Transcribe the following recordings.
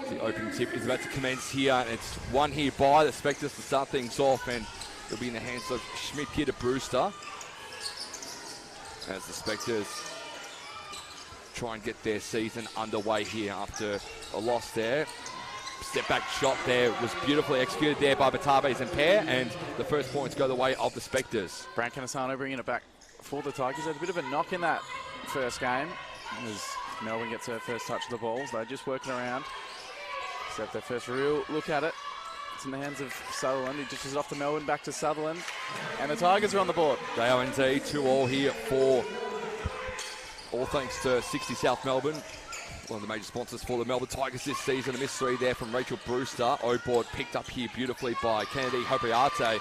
The opening tip is about to commence here, and it's one here by the Spectres to start things off, and it'll be in the hands of Schmidt here to Brewster. As the Spectres try and get their season underway here after a loss there. Step back shot there was beautifully executed there by Batabe and Pair, and the first points go the way of the Spectres. Brant Canasano bringing it back for the Tigers. Had a bit of a knock in that first game as Melbourne gets her first touch of the balls. They're just working around. So have their first real look at it. It's in the hands of Sutherland, who dishes it off to Melbourne, back to Sutherland. And the Tigers are on the board. They are indeed 2-all here for, all thanks to 60 South Melbourne, one of the major sponsors for the Melbourne Tigers this season. A missed three there from Rachel Brewster. O-board picked up here beautifully by Kennedy-HOPOATE.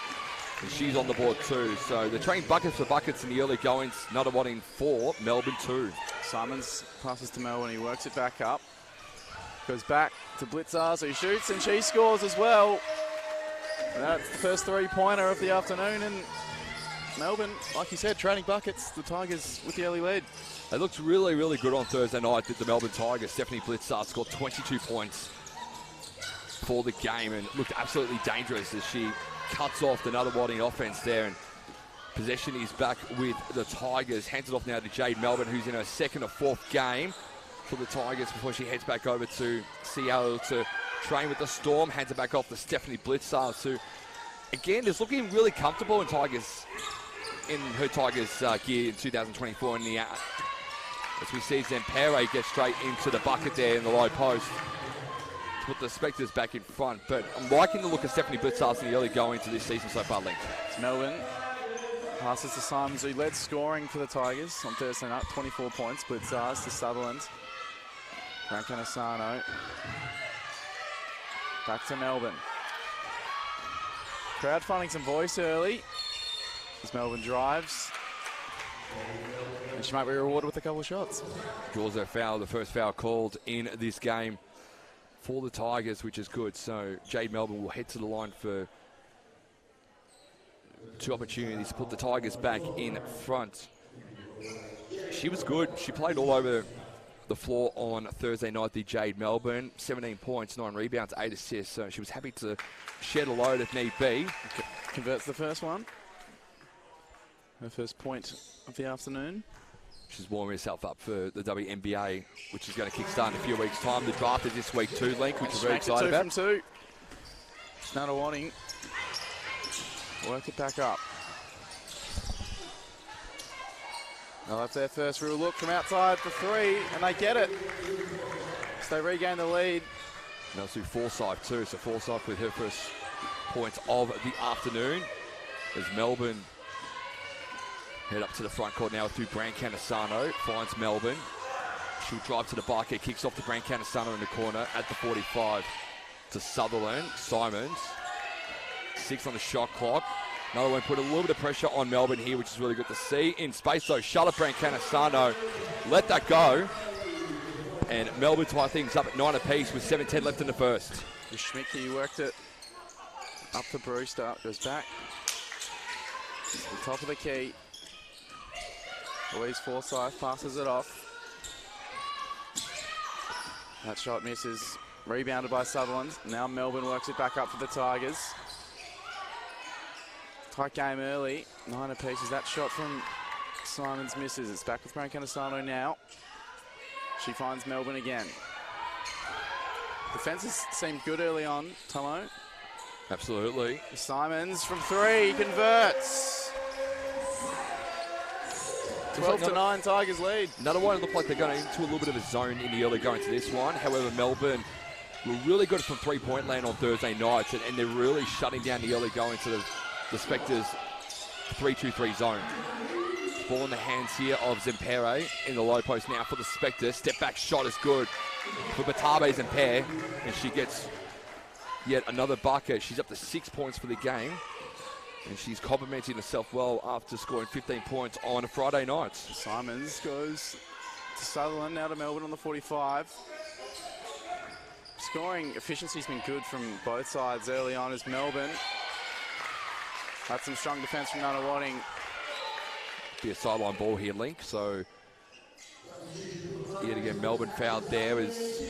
And she's on the board too. So they're trading buckets for buckets in the early goings. Nunawading 4, Melbourne 2. Simons passes to Melbourne. He works it back up. Goes back to Blitzars, who shoots, and she scores as well. And that's the first three-pointer of the afternoon. And Melbourne, like you said, trading buckets. The Tigers with the early lead. They looked really, really good on Thursday night, did the Melbourne Tigers. Stephanie Blitzard scored 22 points for the game and looked absolutely dangerous as she cuts off the Nunawading offense there. And possession is back with the Tigers. Hands it off now to Jade Melbourne, who's in her second or fourth game for the Tigers before she heads back over to Seattle to train with the Storm. Hands it back off to Stephanie Blitzard, who, again, is looking really comfortable in her Tigers gear in 2024 in the as we see Zempere get straight into the bucket there in the low post to put the Spectres back in front. But I'm liking the look of Stephanie Blitzard in the early going into this season so far, Link. It's Melbourne. Passes to Simons, who led scoring for the Tigers on Thursday night, 24 points. Blitzard to Sutherland. Brant Canasano. Back to Melbourne. Crowd finding some voice early as Melbourne drives. And she might be rewarded with a couple of shots. Draws her foul, the first foul called in this game for the Tigers, which is good. So Jade Melbourne will head to the line for two opportunities to put the Tigers back in front. She was good. She played all over the floor on Thursday night, the Jade Melbourne. 17 points, 9 rebounds, 8 assists. So she was happy to shed a load if need be. Converts the first one. Her first point of the afternoon. She's warming herself up for the WNBA, which is going to kickstart in a few weeks' time. The draft is this week too, Link, which we're very excited about. 2 from 2. Nunawading. Work it back up. Now that's their first real look from outside for 3, and they get it. So they regain the lead. Now Sue Forsyth too, so Forsyth with her first points of the afternoon as Melbourne head up to the front court now through Brant Canasano. Finds Melbourne. She'll drive to the bucket. Kicks off to Brant Canasano in the corner at the 45 to Sutherland. Simons. 6 on the shot clock. Another one put a little bit of pressure on Melbourne here, which is really good to see. In space though, shut up Brant Canasano. Let that go. And Melbourne tie things up at 9 apiece with 7:10 left in the first. Schmidtke worked it up to Brewster. Goes back to the top of the key. Louise Forsyth passes it off. That shot misses. Rebounded by Sutherland. Now Melbourne works it back up for the Tigers. Tight game early. 9 apiece. Is that shot from Simons misses. It's back with Brant Canasano now. She finds Melbourne again. Defenses seemed good early on, Tomo. Absolutely. Simons from 3 converts. 12-9 Tigers lead. Another one looked like they're going into a little bit of a zone in the early going to this one. However, Melbourne were really good from three-point land on Thursday nights, and they're really shutting down the early going to the Spectres 3-2-3 zone. Ball in the hands here of Zempere in the low post now for the Spectres. Step back shot is good for Batabe Zempere, and she gets yet another bucket. She's up to 6 points for the game. And she's complimenting herself well after scoring 15 points on a Friday night. Simons goes to Sutherland, now to Melbourne on the 45. Scoring efficiency's been good from both sides early on as Melbourne had some strong defence from Nunawading. Be a sideline ball here, Link. So yet again, Melbourne fouled there as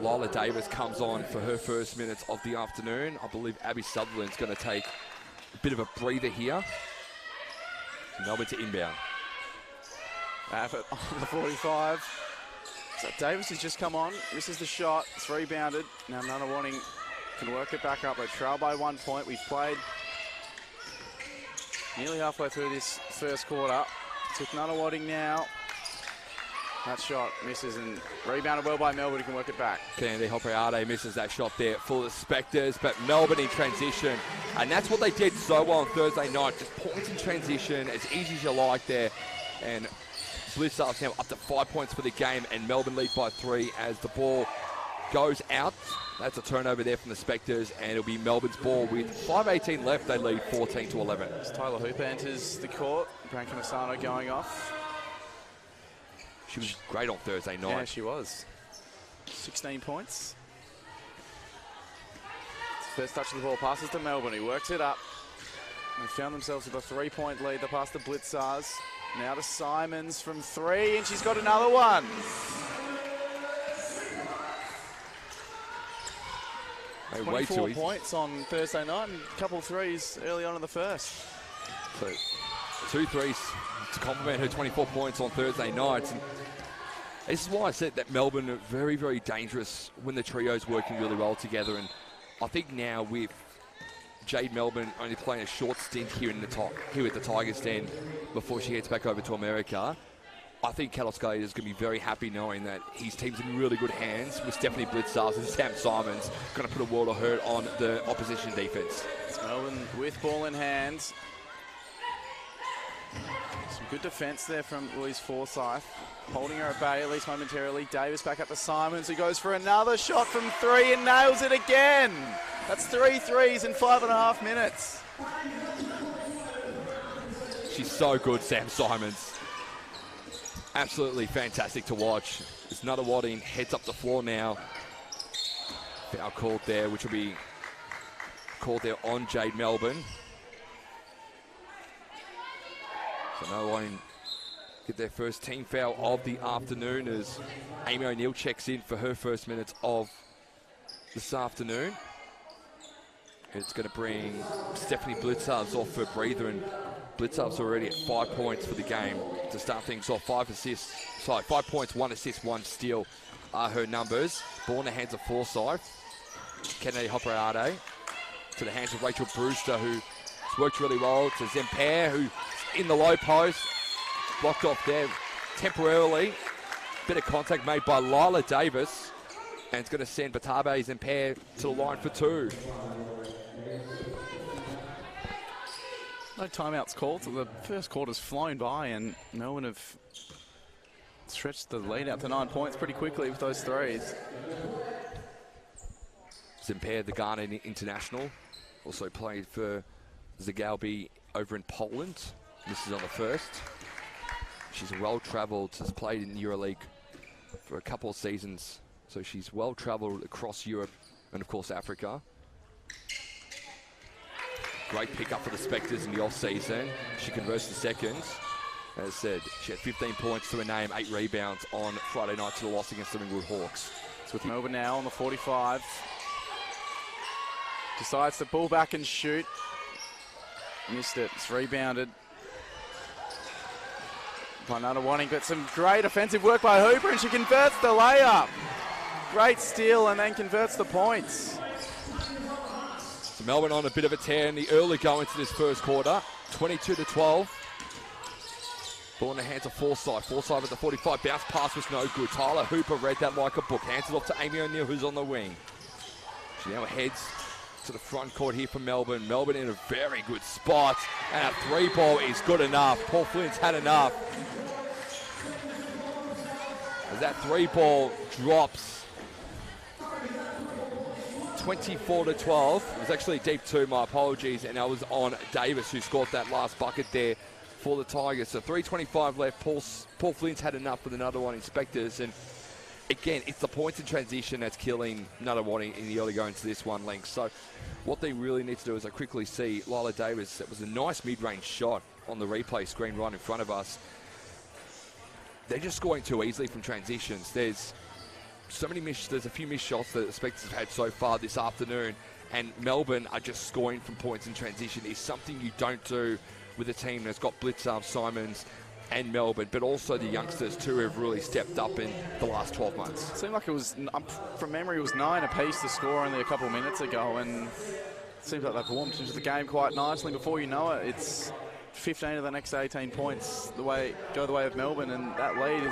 Lila Davis comes on for her first minutes of the afternoon. I believe Abby Sutherland's going to take a bit of a breather here. Melbourne to inbound. Abbott on the 45. So Davis has just come on, misses the shot, it's rebounded. Now Nunawading can work it back up. They trail by 1 point. We've played nearly halfway through this first quarter. Took Nunawading now. That shot misses and rebounded well by Melbourne, who can work it back. Kennedy-HOPOATE misses that shot there full of Spectres, but Melbourne in transition. And that's what they did so well on Thursday night. Just points in transition, as easy as you like there. And Blizzards now up to 5 points for the game, and Melbourne lead by 3 as the ball goes out. That's a turnover there from the Spectres, and it'll be Melbourne's ball with 5:18 left. They lead 14-11. As Tyler Hooper enters the court, Branka Masano going off. She was great on Thursday night. Yeah, she was. 16 points. First touch of the ball passes to Melbourne. He works it up. They found themselves with a 3-point lead. They pass to Blitzars. Now to Simons from 3, and she's got another one. Hey, 24 points on Thursday night and a couple of threes early on in the first. So 2 threes to complement her 24 points on Thursday nights. And this is why I said that Melbourne are very, very dangerous when the trio's working really well together. And I think now with Jade Melbourne only playing a short stint here at the Tigers Den before she heads back over to America, I think Kaloskaya is going to be very happy knowing that his team's in really good hands with Stephanie Blitzars and Sam Simons going to put a world of hurt on the opposition defense. It's Melbourne with ball in hand. Some good defense there from Louise Forsyth, holding her at bay at least momentarily. Davis back up to Simons, who goes for another shot from 3 and nails it again. That's 3 threes in 5.5 minutes. She's so good, Sam Simons. Absolutely fantastic to watch. As Nunawading heads up the floor now. Foul called there, which will be called there on Jade Melbourne. So Nunawading get their first team foul of the afternoon as Amy O'Neill checks in for her first minutes of this afternoon. It's going to bring Stephanie Blitzards off for a breather, and Blitzards already at 5 points for the game to start things off. 5 points, 1 assist, 1 steal are her numbers. Ball in the hands of Forsyth. Kennedy-HOPOATE to the hands of Rachel Brewster, who's worked really well. To Zempere, who's in the low post. Blocked off there temporarily. Bit of contact made by Lila Davis. And it's going to send Batabe Zempere to the line for 2. No timeouts called, so the first quarter's flown by, and Melbourne have stretched the lead out to 9 points pretty quickly with those threes. Zempere, the Ghana international, also played for Zagałby over in Poland. This is on the first. She's well-travelled, has played in EuroLeague for a couple of seasons, so she's well-travelled across Europe and, of course, Africa. Great pickup for the Spectres in the off-season. She converts to seconds. As I said, she had 15 points to her name, 8 rebounds on Friday night to the loss against the Ringwood Hawks. It's with Melbourne now on the 45. Decides to pull back and shoot. Missed it. It's rebounded by Nunawading, but some great offensive work by Hooper, and she converts the layup. Great steal and then converts the points. So Melbourne on a bit of a tear in the early going to this first quarter. 22-12. Ball in the hands of Forsyth. Forsyth at the 45. Bounce pass was no good. Tyler Hooper read that like a book. Hands it off to Amy O'Neill, who's on the wing. She now heads to the front court here for Melbourne. Melbourne in a very good spot. And a 3-ball is good enough. Paul Flynn's had enough. As that 3-ball drops. 24-12. It was actually deep 2, my apologies, and I was on Davis, who scored that last bucket there for the Tigers. So 3:25 left. Paul Flynn's had enough for the Nunawading Spectres, and again, it's the points in transition that's killing Nunawading in the early going to this one length. So what they really need to do is I quickly see Lila Davis. That was a nice mid-range shot on the replay screen right in front of us. They're just scoring too easily from transitions. There's there's a few missed shots that the Spectres have had so far this afternoon, and Melbourne are just scoring from points in transition. Is something you don't do with a team that's got Blitzarm, Simons, and Melbourne, but also the youngsters too have really stepped up in the last 12 months. It seemed like it was, from memory, it was 9 apiece to score only a couple of minutes ago, and it seems like they've warmed into the game quite nicely. Before you know it, it's 15 of the next 18 points go the way of Melbourne, and that lead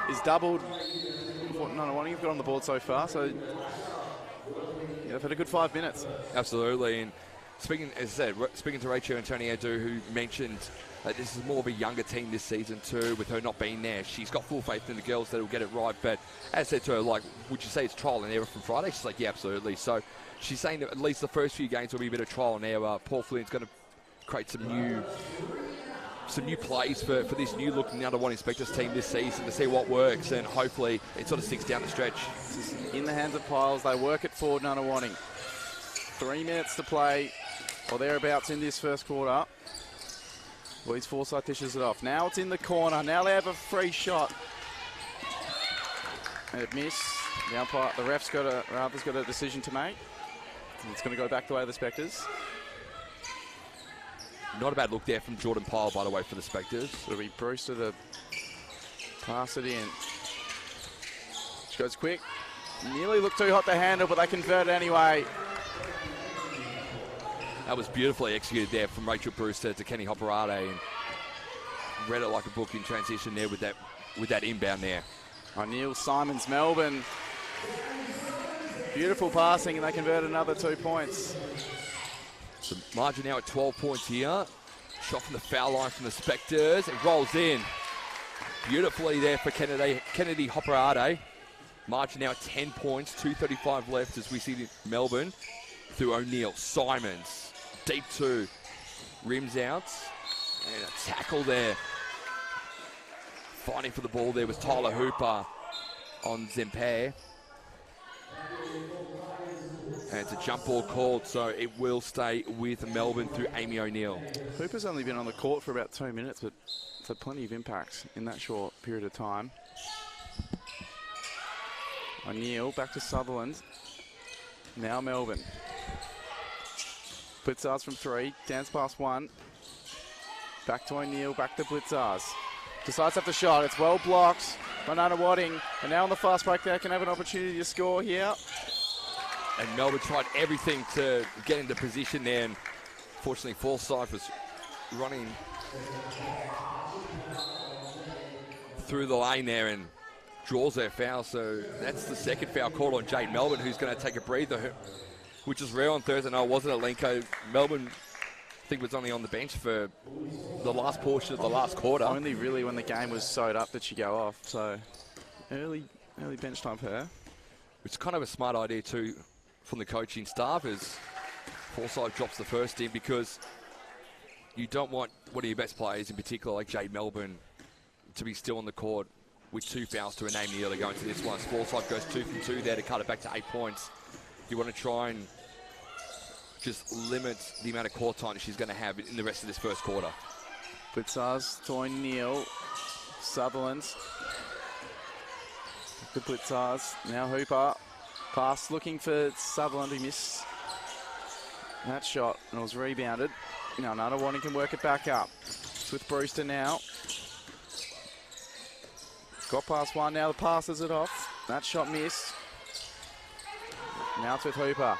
is doubled what Nunawading have got on the board so far. So yeah, they've had a good 5 minutes. Absolutely, and speaking to Rachel Antoniadou, who mentioned that this is more of a younger team this season too, with her not being there. She's got full faith in the girls that will get it right. But as I said to her, like, would you say it's trial and error from Friday? She's like, yeah, absolutely. So she's saying that at least the first few games will be a bit of trial and error. Paul Flynn's going to create some new plays for this new look Nunawading Spectres team this season to see what works, and hopefully it sort of sticks down the stretch. This is in the hands of Piles. They work it forward, Nunawading. 3 minutes to play, or thereabouts in this first quarter. Louise Forsyth dishes it off. Now it's in the corner. Now they have a free shot. And it missed. The umpire, the ref's got a decision to make. It's going to go back the way of the Spectres. Not a bad look there from Jordan Pyle, by the way, for the Spectres. It'll be Brewster to pass it in. She goes quick. Nearly looked too hot to handle, but they convert it anyway. That was beautifully executed there from Rachel Brewster to KENNEDY-HOPOATE, and read it like a book in transition there with that inbound there. O'Neill, Simons, Melbourne. Beautiful passing, and they convert another 2 points. The margin now at 12 points here. Shot from the foul line from the Spectres. It rolls in beautifully there for KENNEDY-HOPOATE. Margin now at 10 points, 2:35 left as we see Melbourne through O'Neill. Simons. Deep two, rims out, and a tackle there. Fighting for the ball there was Tyler Hooper on Zempe. And it's a jump ball called, so it will stay with Melbourne through Amy O'Neill. Hooper's only been on the court for about 2 minutes, but it's had plenty of impact in that short period of time. O'Neill back to Sutherland. Now Melbourne. Blitzars from 3, dance past 1. Back to O'Neill, back to Blitzars. Decides to have the shot, it's well blocked by Nunawading, and now on the fast break they can have an opportunity to score here. And Melbourne tried everything to get into position there, and fortunately Forsyth was running through the lane there and draws their foul, so that's the second foul called on Jade Melbourne, who's going to take a breather, which is rare on Thursday. No, it wasn't Alenko. Melbourne, I think, was only on the bench for the last portion of the last quarter. Only really when the game was sewed up did she go off, so early bench time for her. It's kind of a smart idea too from the coaching staff, as Forsyth drops the first in, because you don't want one of your best players, in particular like Jade Melbourne, to be still on the court with 2 fouls to her name nearly going to this one. Forsyth goes 2 from 2 there to cut it back to 8 points. You want to try and just limit the amount of court time she's going to have in the rest of this first quarter. Blitzars to O'Neill. Sutherland. The Blitzars. Now Hooper. Pass looking for Sutherland. He missed that shot and it was rebounded. Now Nunawading can work it back up. It's with Brewster now. Got past 1 now. The passes it off. That shot missed. Now it's with Hooper.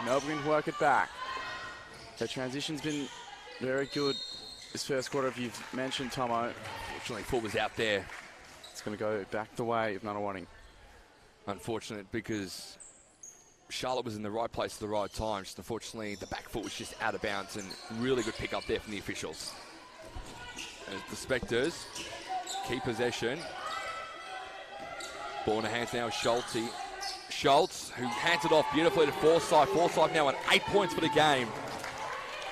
Melbourne can work it back. The transition's been very good this first quarter, if you've mentioned, Tomo. Fortunately, Full was out there. It's going to go back the way of Nunawading. Unfortunate, because Charlotte was in the right place at the right time. Just unfortunately, the back foot was just out of bounds, and really good pick up there from the officials. As the Spectres keep possession. Ball in the hands now of Schultz, who hands it off beautifully to Forsyth. Forsyth now on 8 points for the game.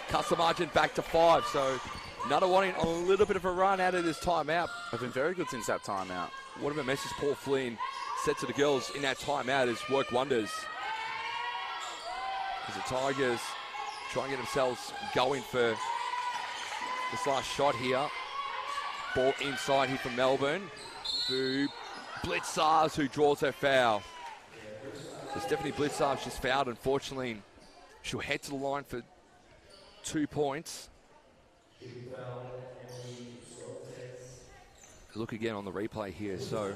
Cuts the margin back to 5, so Nunawading on a little bit of a run out of this timeout. They've been very good since that timeout. Whatever message Paul Flynn said to the girls in that timeout has worked wonders. As the Tigers try and get themselves going for this last shot here. Ball inside here from Melbourne. Through Blitzars who draws her foul. So Stephanie Blitzars just fouled, unfortunately. She'll head to the line for 2 points. Look again on the replay here. So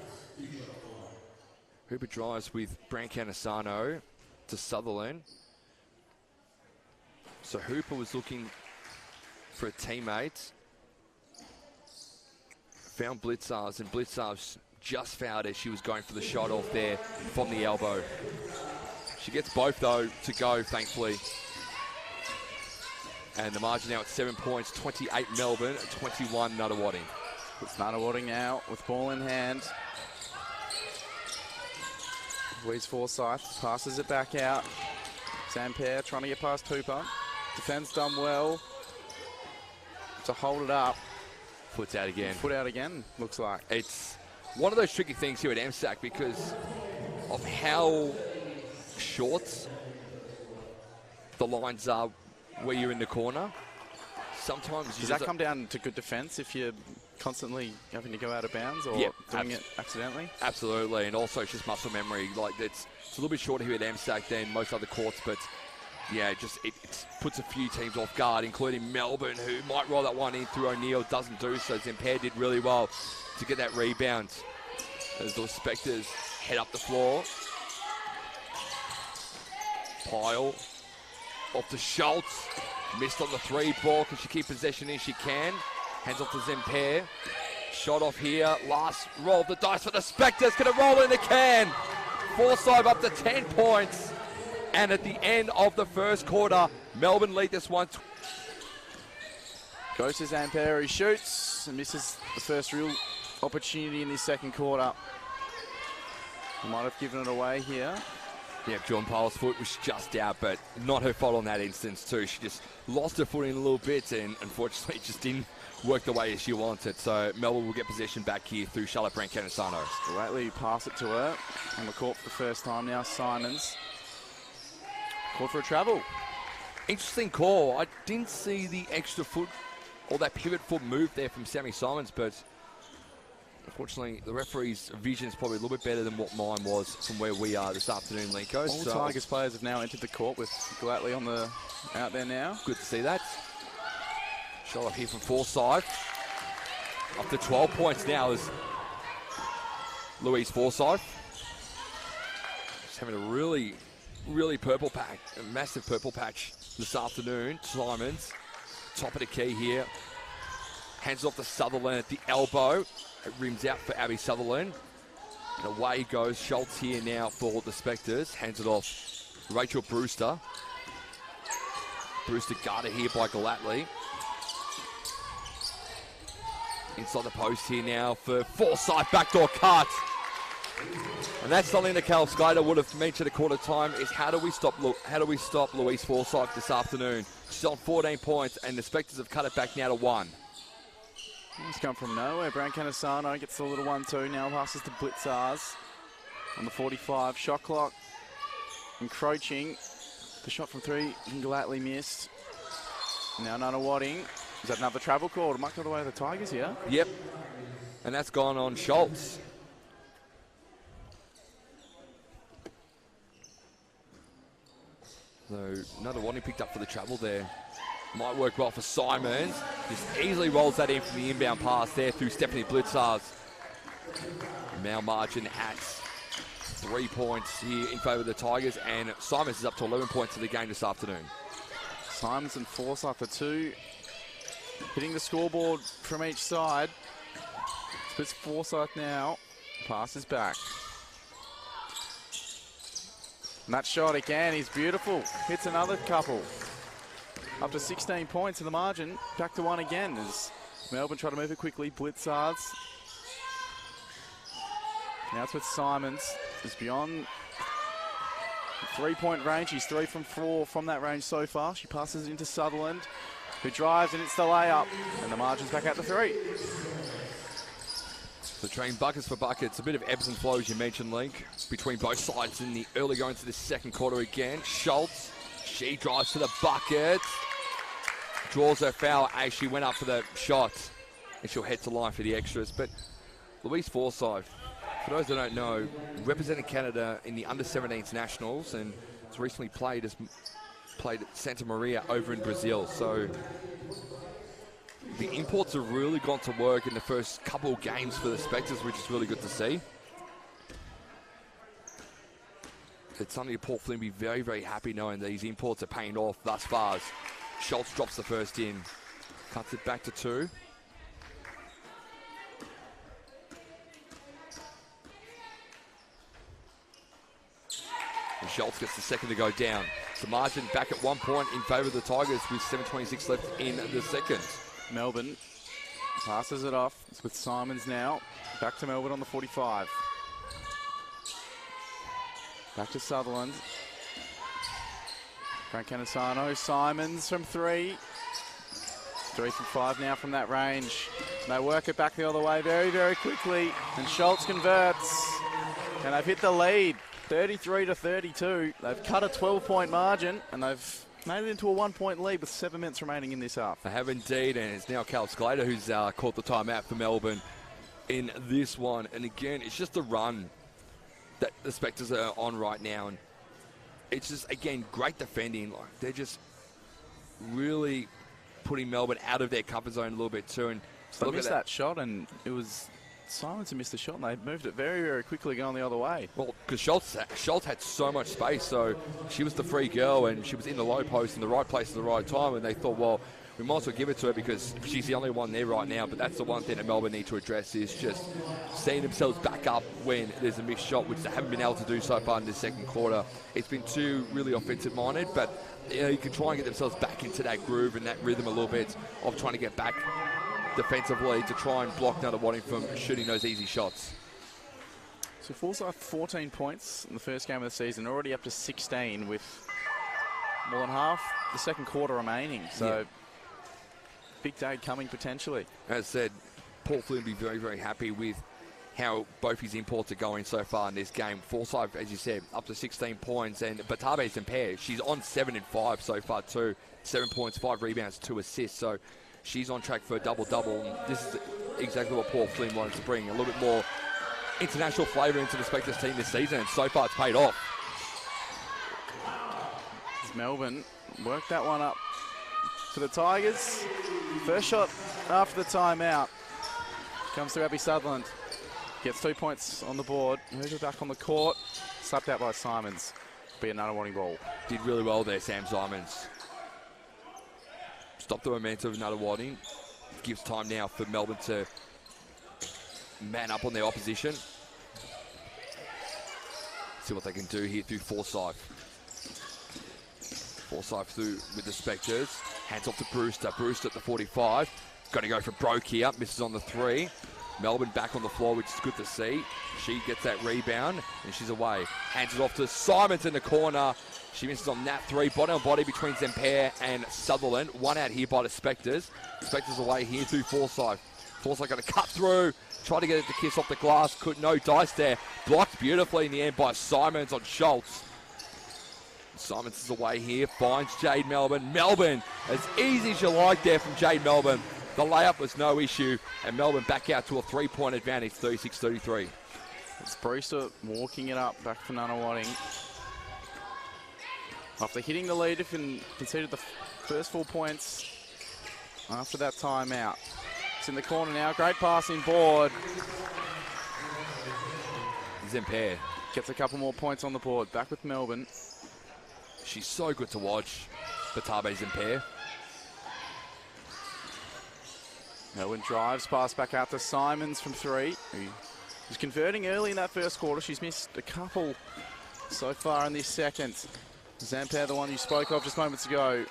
Hooper drives with Brancanisano to Sutherland. So Hooper was looking for a teammate. Found Blitzars, and Blitzars just fouled as she was going for the shot off there from the elbow. She gets both, though, to go, thankfully. And the margin now at 7 points, 28 Melbourne, 21 Nunawading. It's Nunawading now with ball in hand. Louise Forsyth passes it back out. Zampere trying to get past Hooper. Defense done well to hold it up. Foot's out again. Foot out again, looks like. It's one of those tricky things here at MSAC because of how short the lines are where you're in the corner. Sometimes does that come down to good defense if you're constantly having to go out of bounds or doing it accidentally? Absolutely, and also it's just muscle memory. Like it's a little bit shorter here at MSAC than most other courts, but yeah, it puts a few teams off guard, including Melbourne, who might roll that one in through O'Neill, doesn't do so. Zampere did really well to get that rebound as the Spectres head up the floor. Pyle off to Schultz. Missed on the 3 ball. Can she keep possession in? She can. Hands off to Zampere. Shot off here. Last roll of the dice for the Spectres. Going to roll in the can. Forsyth up to 10 points. And at the end of the first quarter, Melbourne lead this one. Goes to Zampere. He shoots and misses the first real opportunity in this second quarter. He might have given it away here. Yeah, John Pyle's foot was just out, but not her fault on that instance too. She just lost her footing a little bit and unfortunately just didn't work the way she wanted. So Melbourne will get possession back here through Charlotte Brancanisano. Lately pass it to her on the court for the first time now. Simons called for a travel. Interesting call. I didn't see the extra foot or that pivot foot move there from Sammy Simons, but unfortunately, the referee's vision is probably a little bit better than what mine was from where we are this afternoon, Linko. All Tigers players have now entered the court with Glatley out there now. Good to see that. Shot up here from Forsyth. Up to 12 points now is Louise Forsyth. Just having a really, really purple patch, a massive purple patch this afternoon. Simons, top of the key here. Hands off to Sutherland at the elbow. It rims out for Abby Sutherland. And away goes Schultz here now for the Spectres. Hands it off Rachel Brewster. Brewster guarded here by Glatley. Inside the post here now for Forsyth, backdoor cut. And that's something that Cal Skyder would have mentioned at quarter time is how do we stop Louise Forsyth this afternoon? She's on 14 points and the Spectres have cut it back now to 1. It's come from nowhere. Brancanisano gets the little 1-2. Now passes to Blitzars on the 45. Shot clock encroaching. The shot from 3 Glatley missed. Now Nunawading. Is that another travel call? It might go the way of the Tigers here. Yep. And that's gone on Schultz. So Nunawading picked up for the travel there. Might work well for Simons. Just easily rolls that in from the inbound pass there through Stephanie Blitzars. Now margin at 3 points here in favour of the Tigers, and Simons is up to 11 points in the game this afternoon. Simons and Forsyth for 2. Hitting the scoreboard from each side. Splits Forsyth now. Passes back. And that shot again is beautiful. Hits another couple. Up to 16 points in the margin. Back to 1 again as Melbourne try to move it quickly. Blitzards. Now it's with Simons. It's beyond 3-point range. He's 3 from 4 from that range so far. She passes it into Sutherland, who drives and it's the layup. And the margin's back out to 3. So trading buckets for buckets. A bit of ebbs and flows, you mentioned, Link, between both sides in the early going to the second quarter again. Schultz, she drives to the bucket. Draws her foul as she went up for the shot. And she'll head to line for the extras. But Louise Forsyth, For those that don't know, represented Canada in the under-17s nationals and has recently played at Santa Maria over in Brazil. So the imports have really gone to work in the first couple of games for the Spectres, which is really good to see. It's something that Paul Flynn will be very, very happy knowing that these imports are paying off thus far. Schultz drops the first in, cuts it back to 2. And Schultz gets the second to go down. The margin back at 1 point in favour of the Tigers with 7:26 left in the second. Melbourne passes it off. It's with Simons now. Back to Melbourne on the 45. Back to Sutherland. Frank Canisano. Simons from 3. 3 from 5 now from that range. They work it back the other way very, very quickly. And Schultz converts. And they've hit the lead. 33-32. They've cut a 12-point margin. And they've made it into a 1-point lead with 7 minutes remaining in this half. They have indeed. And it's now Cal Sclater who's caught the timeout for Melbourne in this one. And again, it's just a run that the Spectres are on right now. And it's just, again, great defending. Like, they're just really putting Melbourne out of their comfort zone a little bit too. And so they missed that shot, and it was Simons who missed the shot, and they moved it very, very quickly going the other way. Well, because Schultz had so much space, so she was the free girl, and she was in the low post in the right place at the right time, and they thought, well, we might as well give it to her because she's the only one there right now. But that's the one thing that Melbourne need to address, is just seeing themselves back up when there's a missed shot, which they haven't been able to do so far in the second quarter. It's been too really offensive-minded, but you can try and get themselves back into that groove and that rhythm a little bit of trying to get back defensively to try and block Nunawading from shooting those easy shots. So Forsyth 14 points in the first game of the season, already up to 16 with more than half the second quarter remaining. So yeah. Big day coming potentially. As I said, Paul Flynn will be very, very happy with how both his imports are going so far in this game. Forsyth, as you said, up to 16 points, and Batabe's impaired. She's on 7 and 5 so far too. 7 points, 5 rebounds, 2 assists. So she's on track for a double-double. This is exactly what Paul Flynn wanted to bring. A little bit more international flavour into the Spectres team this season, and so far it's paid off. As Melbourne worked that one up for the Tigers. First shot after the timeout comes to Abby Sutherland. Gets 2 points on the board. Moves it back on the court. Slapped out by Simons. Be a Nunawading ball. Did really well there, Sam Simons. Stop the momentum of Nunawading. Gives time now for Melbourne to man up on their opposition. See what they can do here through Forsyth. Forsyth through with the Spectres. Hands off to Brewster. Brewster at the 45. Going to go for broke here. Misses on the 3. Melbourne back on the floor, which is good to see. She gets that rebound, and she's away. Hands it off to Simons in the corner. She misses on that 3. Body on body between Zemper and Sutherland. One out here by the Spectres. Spectres away here to Forsyth. Forsyth going to cut through. Try to get it to kiss off the glass. No dice there. Blocked beautifully in the end by Simons on Schultz. Simons is away here. Finds Jade Melbourne. Melbourne, as easy as you like there from Jade Melbourne. The layup was no issue, and Melbourne back out to a 3-point advantage, 36-33. It's Brewster walking it up back for Nunawading. After hitting the lead, conceded the first 4 points after that timeout. It's in the corner now. Great passing board. Zemper gets a couple more points on the board. Back with Melbourne. She's so good to watch, Batabe Zemper. Melbourne drives, pass back out to Simons from 3. He was converting early in that first quarter. She's missed a couple so far in this second. Zamper, the one you spoke of just moments ago,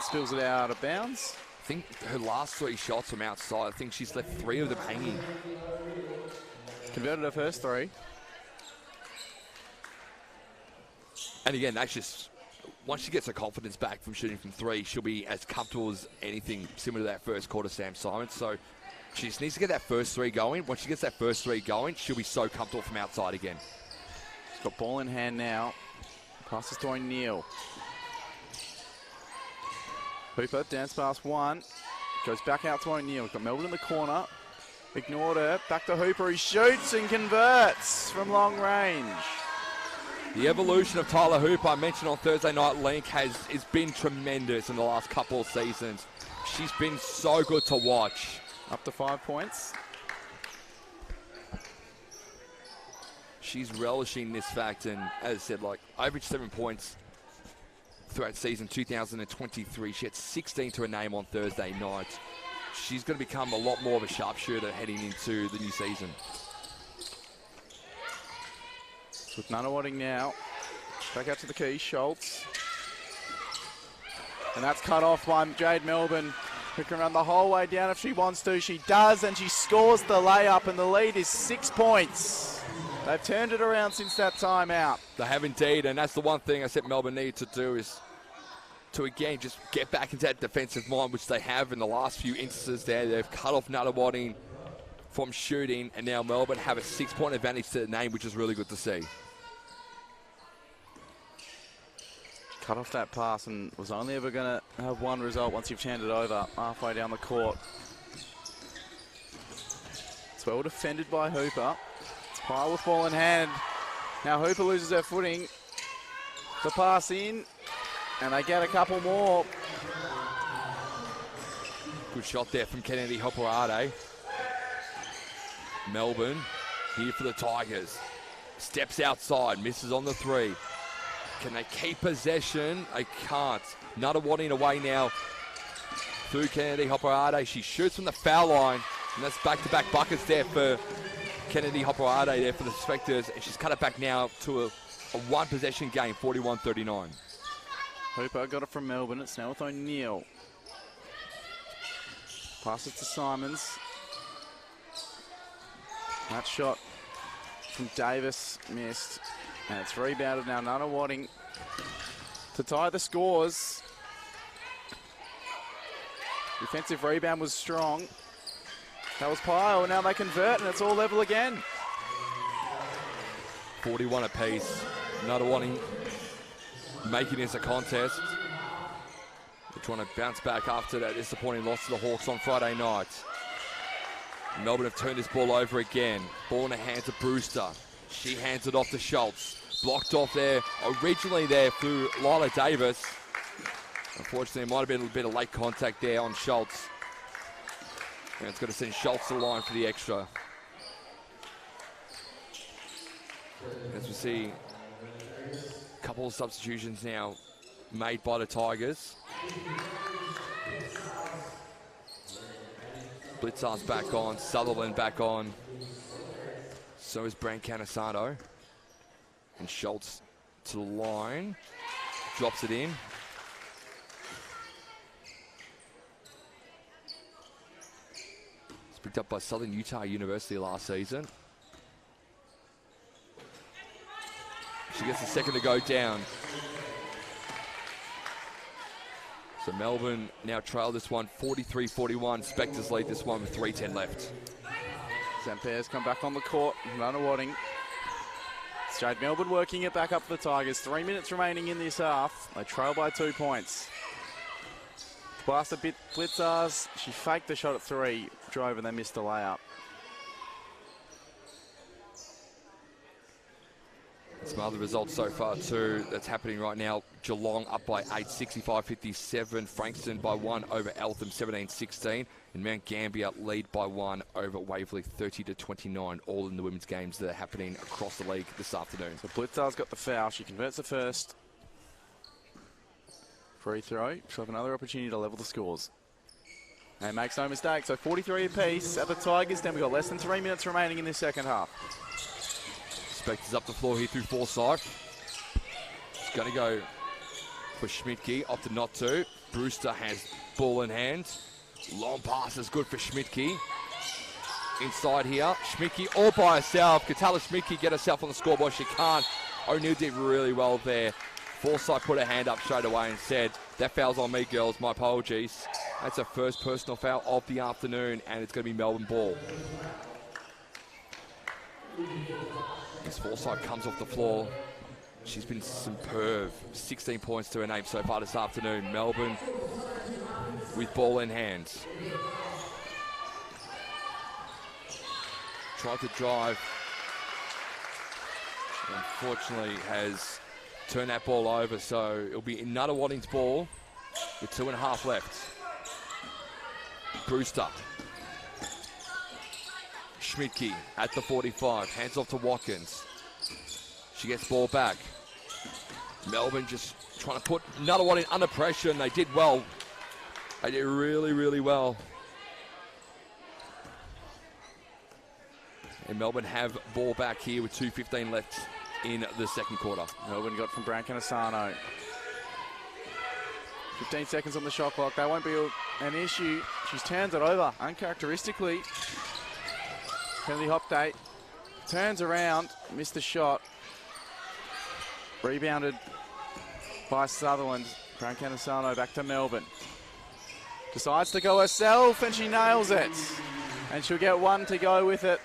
spills it out of bounds. I think her last 3 shots from outside, I think she's left 3 of them hanging. Converted her first 3. And again, that's just, once she gets her confidence back from shooting from 3, she'll be as comfortable as anything similar to that first quarter, Sam Simons. So she just needs to get that first 3 going. Once she gets that first 3 going, she'll be so comfortable from outside again. She's got ball in hand now. Passes to O'Neill. Hooper, dance pass 1. Goes back out to O'Neill. Got Melbourne in the corner. Ignored her. Back to Hooper. He shoots and converts from long range. The evolution of Tyler Hooper, I mentioned on Thursday Night Link, has been tremendous in the last couple of seasons. She's been so good to watch. Up to 5 points. She's relishing this fact, and as I said, like, averaged 7 points throughout season 2023. She had 16 to her name on Thursday night. She's going to become a lot more of a sharpshooter heading into the new season. With Nunawading now. Back out to the key, Schultz. And that's cut off by Jade Melbourne, who can run the whole way down if she wants to. She does, and she scores the layup, and the lead is 6 points. They've turned it around since that timeout. They have indeed, and that's the one thing I said Melbourne need to do is to, again, just get back into that defensive mind, which they have in the last few instances there. They've cut off Nunawading from shooting, and now Melbourne have a 6-point advantage to the name, which is really good to see. Cut off that pass and was only ever going to have one result once you've turned it over halfway down the court. It's well defended by Hooper. It's Pyle with ball in hand. Now Hooper loses her footing. The pass in, and they get a couple more. Good shot there from Kennedy-HOPOATE. Melbourne here for the Tigers. Steps outside, misses on the three. Can they keep possession? They can't. Nunawading away now through Kennedy-HOPOATE. She shoots from the foul line, and that's back-to-back buckets there for Kennedy-HOPOATE there for the Spectres. And she's cut it back now to a one-possession game, 41-39. Hooper got it from Melbourne. It's now with O'Neill. Pass it to Simons. That shot from Davis missed. And it's rebounded now. Nunawading to tie the scores. Defensive rebound was strong. That was Pyle. Now they convert, and it's all level again. 41 apiece. Nunawading making this a contest. They're trying to bounce back after that disappointing loss to the Hawks on Friday night. Melbourne have turned this ball over again. Ball in the hands of Brewster. She hands it off to Schultz. Blocked off there, originally there through Lila Davis. Unfortunately, it might have been a bit of late contact there on Schultz. And it's going to send Schultz to the line for the extra. As we see, a couple of substitutions now made by the Tigers. Blitzar's back on, Sutherland back on. So is Brand Canisato. And Schultz to the line. Drops it in. It's picked up by Southern Utah University last season. She gets a second to go down. So Melbourne now trail this one 43-41. Spectres lead this one with 3:10 left. Zampere's come back on the court. Nunawading. Jade Melbourne working it back up for the Tigers. 3 minutes remaining in this half. They trail by 2 points. Blast a bit Blitzars. She faked the shot at three, drove, and then missed the layup. Some other results so far too that's happening right now. Geelong up by 8, 65-57. Frankston by 1 over Eltham, 17-16. And Mount Gambier lead by 1 over Waverley, 30-29. All in the women's games that are happening across the league this afternoon. So Blitzar's got the foul. She converts the first free throw. She'll have another opportunity to level the scores. And makes no mistake. So 43 apiece at the Tigers. Then we've got less than 3 minutes remaining in this second half. Spectres up the floor here through Forsyth. It's going to go for Schmidtke, opted not to. Brewster has ball in hand. Long pass is good for Schmidtke. Inside here, Schmidtke all by herself. Katala Schmidtke get herself on the scoreboard. She can't. O'Neill did really well there. Forsyth put her hand up straight away and said, that foul's on me, girls. My apologies. That's her first personal foul of the afternoon, and it's going to be Melbourne ball. As Forsyth comes off the floor, she's been superb. 16 points to her name so far this afternoon. Melbourne with ball in hand. tried to drive. Unfortunately, has turned that ball over, so it'll be Nunawading's ball with 2.5 left. Brewster. Schmidtke at the 45, hands off to Watkins. She gets ball back. Melbourne just trying to put Nunawading under pressure, and they did well. They did really, really well. And Melbourne have ball back here with 2:15 left in the second quarter. Melbourne got from Brancanisano. 15 seconds on the shot clock. That won't be an issue. She's turned it over uncharacteristically. Kennedy-HOPATE turns around, missed the shot. Rebounded by Sutherland. Brancanisano back to Melbourne. Decides to go herself, and she nails it. And she'll get one to go with it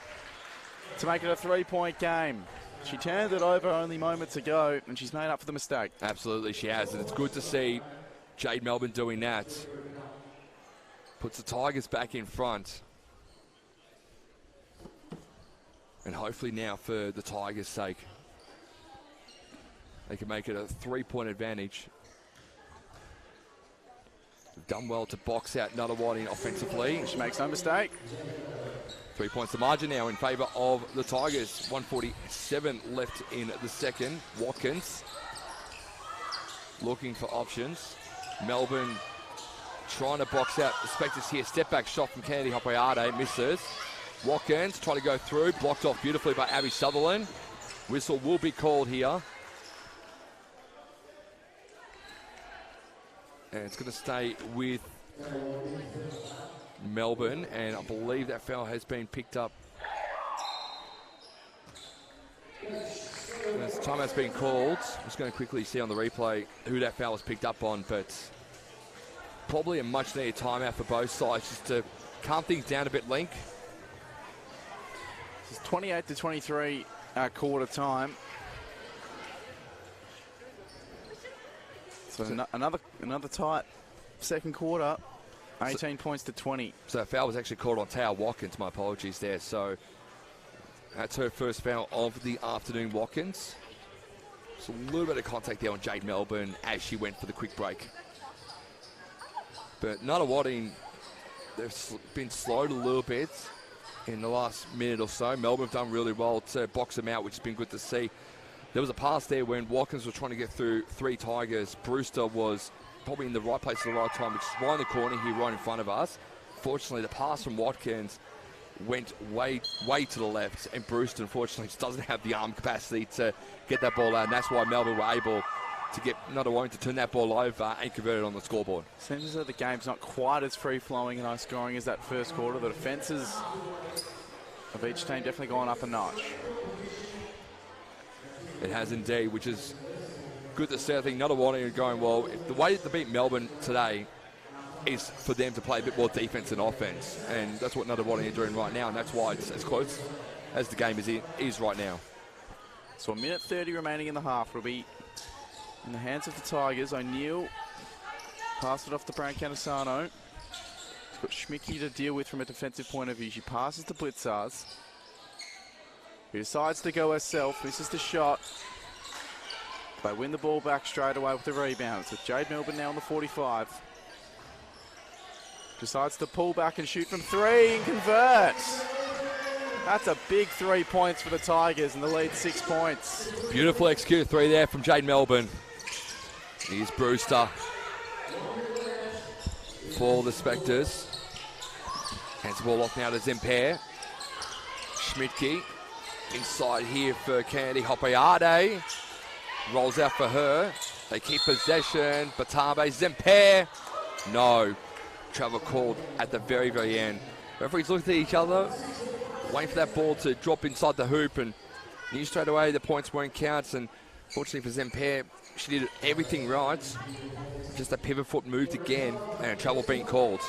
to make it a 3-point game. She turned it over only moments ago, and she's made up for the mistake. Absolutely, she has, and it's good to see Jade Melbourne doing that. Puts the Tigers back in front. And hopefully now, for the Tigers' sake, they can make it a 3-point advantage. They've done well to box out Nunawading offensively. She makes no mistake. 3 points the margin now in favour of the Tigers. 1:47 left in the second. Watkins looking for options. Melbourne trying to box out the Spectres here. Step back shot from Kennedy-HOPATE, misses. Watkins trying to go through, blocked off beautifully by Abby Sutherland. Whistle will be called here. And it's going to stay with Melbourne, and I believe that foul has been picked up. As time has been called, I'm just going to quickly see on the replay who that foul was picked up on, but probably a much needed timeout for both sides just to calm things down a bit, Link. It's 28-23 at quarter time. So another tight second quarter. 18 points to 20. So that foul was actually called on Tao Watkins. My apologies there. So that's her first foul of the afternoon, Watkins. So a little bit of contact there on Jade Melbourne as she went for the quick break. But Nunawading, they've been slowed a little bit in the last minute or so. Melbourne have done really well to box them out, which has been good to see. There was a pass there when Watkins was trying to get through 3 Tigers. Brewster was probably in the right place at the right time, which is right in the corner here, right in front of us. Fortunately, the pass from Watkins went way to the left, and Brewster, unfortunately, just doesn't have the arm capacity to get that ball out, and that's why Melbourne were able to get Nunawading to turn that ball over and convert it on the scoreboard. Seems as though the game's not quite as free-flowing and high-scoring as that first quarter. The defences of each team definitely gone up a notch. It has indeed, which is good to see. I think Nunawading are going well. The way to beat Melbourne today is for them to play a bit more defense and offense, and that's what Nunawading are doing right now, and that's why it's as close as the game is right now. So 1:30 remaining in the half. Will be in the hands of the Tigers. O'Neill passed it off to Brancanisano. He's got Schmidtke to deal with from a defensive point of view. She passes to Blitzars, who decides to go herself. Misses the shot. They win the ball back straight away with the rebound. So Jade Melbourne now on the 45. Decides to pull back and shoot from 3 and converts. That's a big 3 points for the Tigers, and the lead 6 points. Beautiful executed 3 there from Jade Melbourne. Here's Brewster for the Spectres. Hands the ball off now to Zemper. Schmidtke inside here for Kennedy-HOPATE. Rolls out for her. They keep possession. Batabe, Zemper. No. Travel called at the very, very end. Referees looked at each other, waiting for that ball to drop inside the hoop, and knew straight away the points won't count. And fortunately for Zemper, she did everything right. Just a pivot foot moved again, and trouble being called.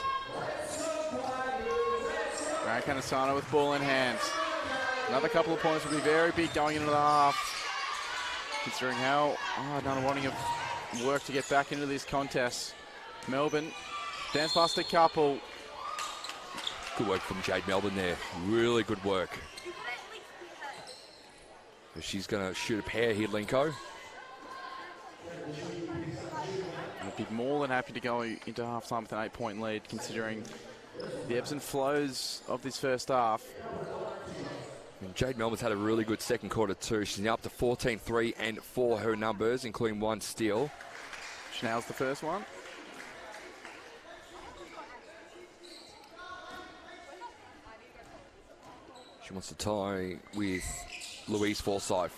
Brancanisano with ball in hand. Another couple of points would be very big going into the half, considering how Nunawading have worked to get back into this contest. Melbourne dance past a couple. Good work from Jade Melbourne there. Really good work. She's going to shoot a pair here, Linko. I'd be more than happy to go into halftime with an 8-point lead, considering the ebbs and flows of this first half. And Jade Melbourne's had a really good second quarter too. She's now up to 14, 3 and 4 her numbers, including 1 steal. She nails the first one. She wants to tie with Louise Forsyth,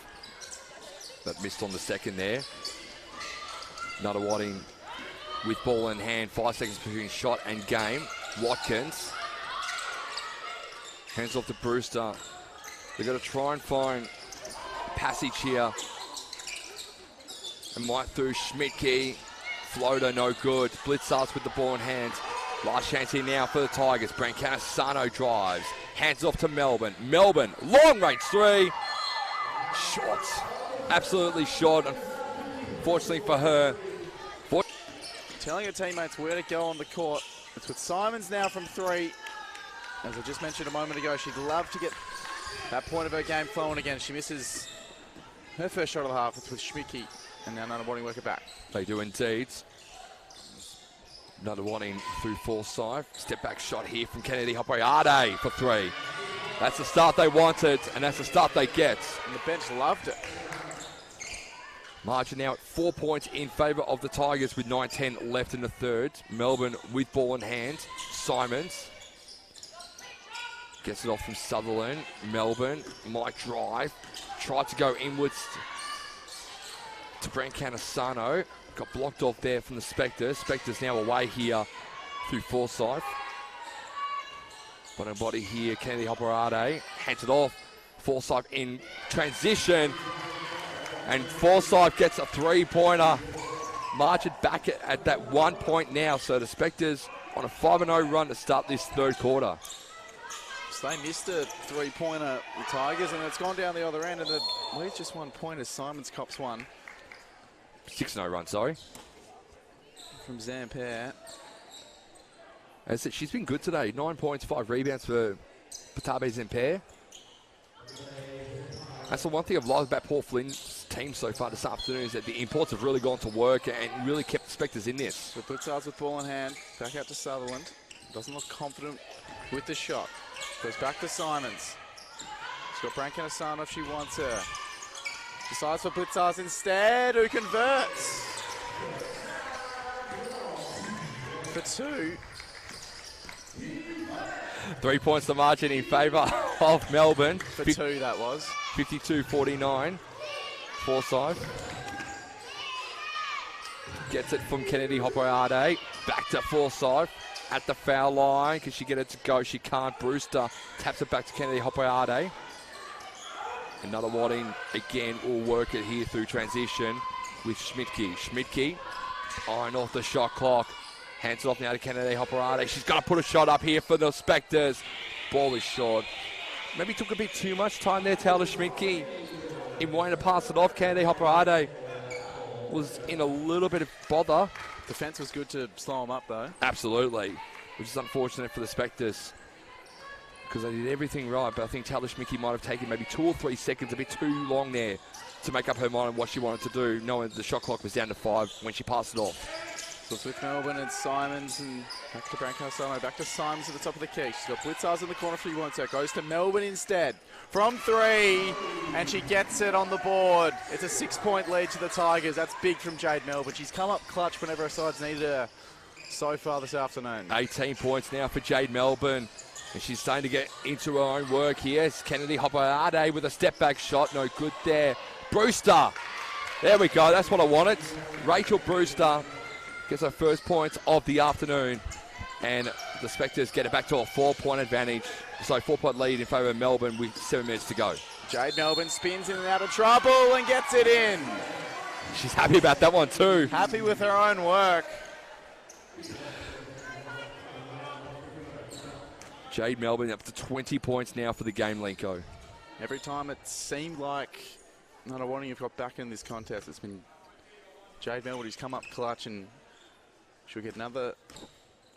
but missed on the second there. Nunawading with ball in hand, 5 seconds between shot and game. Watkins hands off to Brewster. They've got to try and find passage here. And might through Schmidtke. Floater no good. Blitzards with the ball in hand. Last chance here now for the Tigers. Brancanisano drives. Hands off to Melbourne. Melbourne, long range 3. Short. Absolutely short. Unfortunately for her. Telling her teammates where to go on the court. It's with Simons now from 3. As I just mentioned a moment ago, she'd love to get that point of her game flowing again. She misses her first shot of the half. It's with Schmidtke, and now Nunawading work it back. They do indeed. Nunawading through Forsyth. Step back shot here from Kennedy-HOPOATE for 3. That's the start they wanted, and that's the start they get. And the bench loved it. Margin now at 4 points in favour of the Tigers with 9:10 left in the third. Melbourne with ball in hand. Simons gets it off from Sutherland. Melbourne might drive. Tried to go inwards to Brancanisano. Got blocked off there from the Spectres. Spectres now away here through Forsyth. Bottom body here, Kennedy-HOPOATE. Hands it off. Forsyth in transition. And Forsyth gets a 3-pointer. Margin back at that 1 point now. So the Spectres on a 5-0 run to start this third quarter. So they missed a 3-pointer, the Tigers, and it's gone down the other end. And the lead's just 1 point as Simons cops one. 6-0 run, sorry. From Zamper. As she's been good today. 9 points, 5 rebounds for Patabe Zamper. That's the one thing I've liked about Paul Flynn's team so far this afternoon, is that the imports have really gone to work and really kept the Spectres in this. So Blitzards with ball in hand. Back out to Sutherland. Doesn't look confident with the shot. Goes back to Simons. She's got Brancanisano if she wants her. Decides for Blitzards instead, who converts. For 2. 3 points the margin in favour of Melbourne. For 2, that was. 52-49. Forsyth gets it from Kennedy-HOPOATE. Back to Forsyth at the foul line. Can she get it to go? She can't. Brewster taps it back to Kennedy-HOPOATE. Another Nunawading again will work it here through transition with Schmidtke. Schmidtke eyeing off the shot clock. Hands it off now to Kennedy-HOPOATE. She's got to put a shot up here for the Spectres. Ball is short. Maybe took a bit too much time there, Taylor Schmidtke, in wanting to pass it off. Kennedy-HOPOATE was in a little bit of bother. Defence was good to slow him up, though. Absolutely, which is unfortunate for the Spectres because they did everything right, but I think Taylor Schmidtke might have taken maybe 2 or 3 seconds, a bit too long there, to make up her mind on what she wanted to do, knowing the shot clock was down to 5 when she passed it off. So it's with Melbourne and Simons, and back to Brancanisano, back to Simons at the top of the key. She's got Blitzards in the corner if she wants her. Goes to Melbourne instead. From 3, and she gets it on the board. It's a 6-point lead to the Tigers. That's big from Jade Melbourne. She's come up clutch whenever her side's needed her so far this afternoon. 18 points now for Jade Melbourne. And she's starting to get into her own work here. It's Kennedy-HOPOATE with a step-back shot. No good there. Brewster. There we go. That's what I wanted. Rachel Brewster gets her first points of the afternoon. And the Spectres get it back to a 4-point advantage. So 4-point lead in favour of Melbourne with 7 minutes to go. Jade Melbourne spins in and out of trouble and gets it in. She's happy about that one too. Happy with her own work. Jade Melbourne up to 20 points now for the game, Lenko. Every time it seemed like Nunawading have got back in this contest, it's been Jade Melbourne who's come up clutch, and she'll get another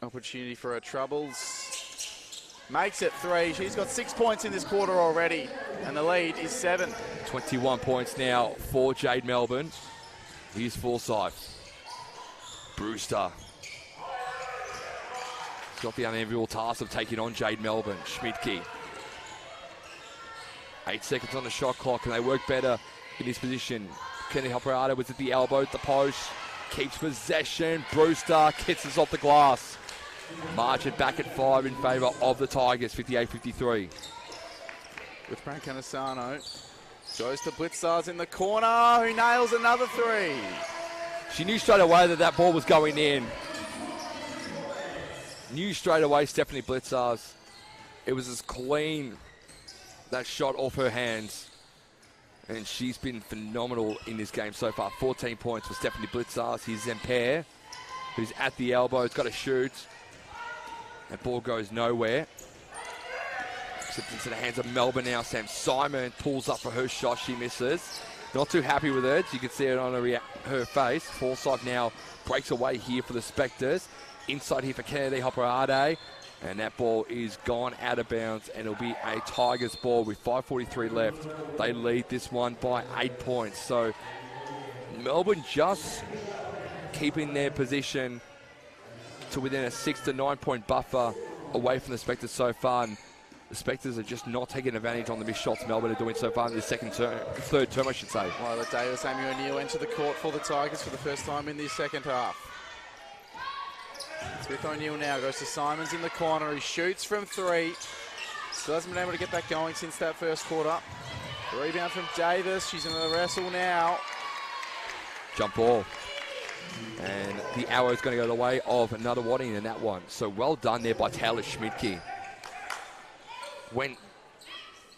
opportunity for her troubles. makes it 3. She's got 6 points in this quarter already, and the lead is 7. 21 points now for Jade Melbourne. Here's Forsyth. Brewster. He's got the unenviable task of taking on Jade Melbourne. Schmidtke. 8 seconds on the shot clock, and they work better in this position. Kennedy-HOPOATE was at the elbow, at the post. Keeps possession. Brewster gets us off the glass. March it back at 5 in favour of the Tigers, 58-53. With Brancanisano. Goes to Blitzars in the corner, who nails another 3. She knew straight away that that ball was going in. Knew straight away, Stephanie Blitzars. It was as clean, that shot off her hands. And she's been phenomenal in this game so far. 14 points for Stephanie Blitzars. Here's Zemper, who's at the elbow. He's got to shoot. That ball goes nowhere. Except into the hands of Melbourne now. Sam Simon pulls up for her shot. She misses. Not too happy with it. You can see it on her face. Forsyth now breaks away here for the Spectres. Inside here for Kennedy-HOPOATE. And that ball is gone out of bounds, and it'll be a Tigers ball with 5:43 left. They lead this one by 8 points. So Melbourne just keeping their position to within a 6 to 9 point buffer away from the Spectres so far. And the Spectres are just not taking advantage on the missed shots Melbourne are doing so far in the third term, I should say. Lila Davis, Amy O'Neill enter the court for the Tigers for the first time in the second half. Smith O'Neill now goes to Simons in the corner. He shoots from 3. Still hasn't been able to get that going since that first quarter. Rebound from Davis. She's in the wrestle now. Jump ball. And the arrow is going to go the way of Nunawading in that one. So well done there by Taylor Schmidtke. Went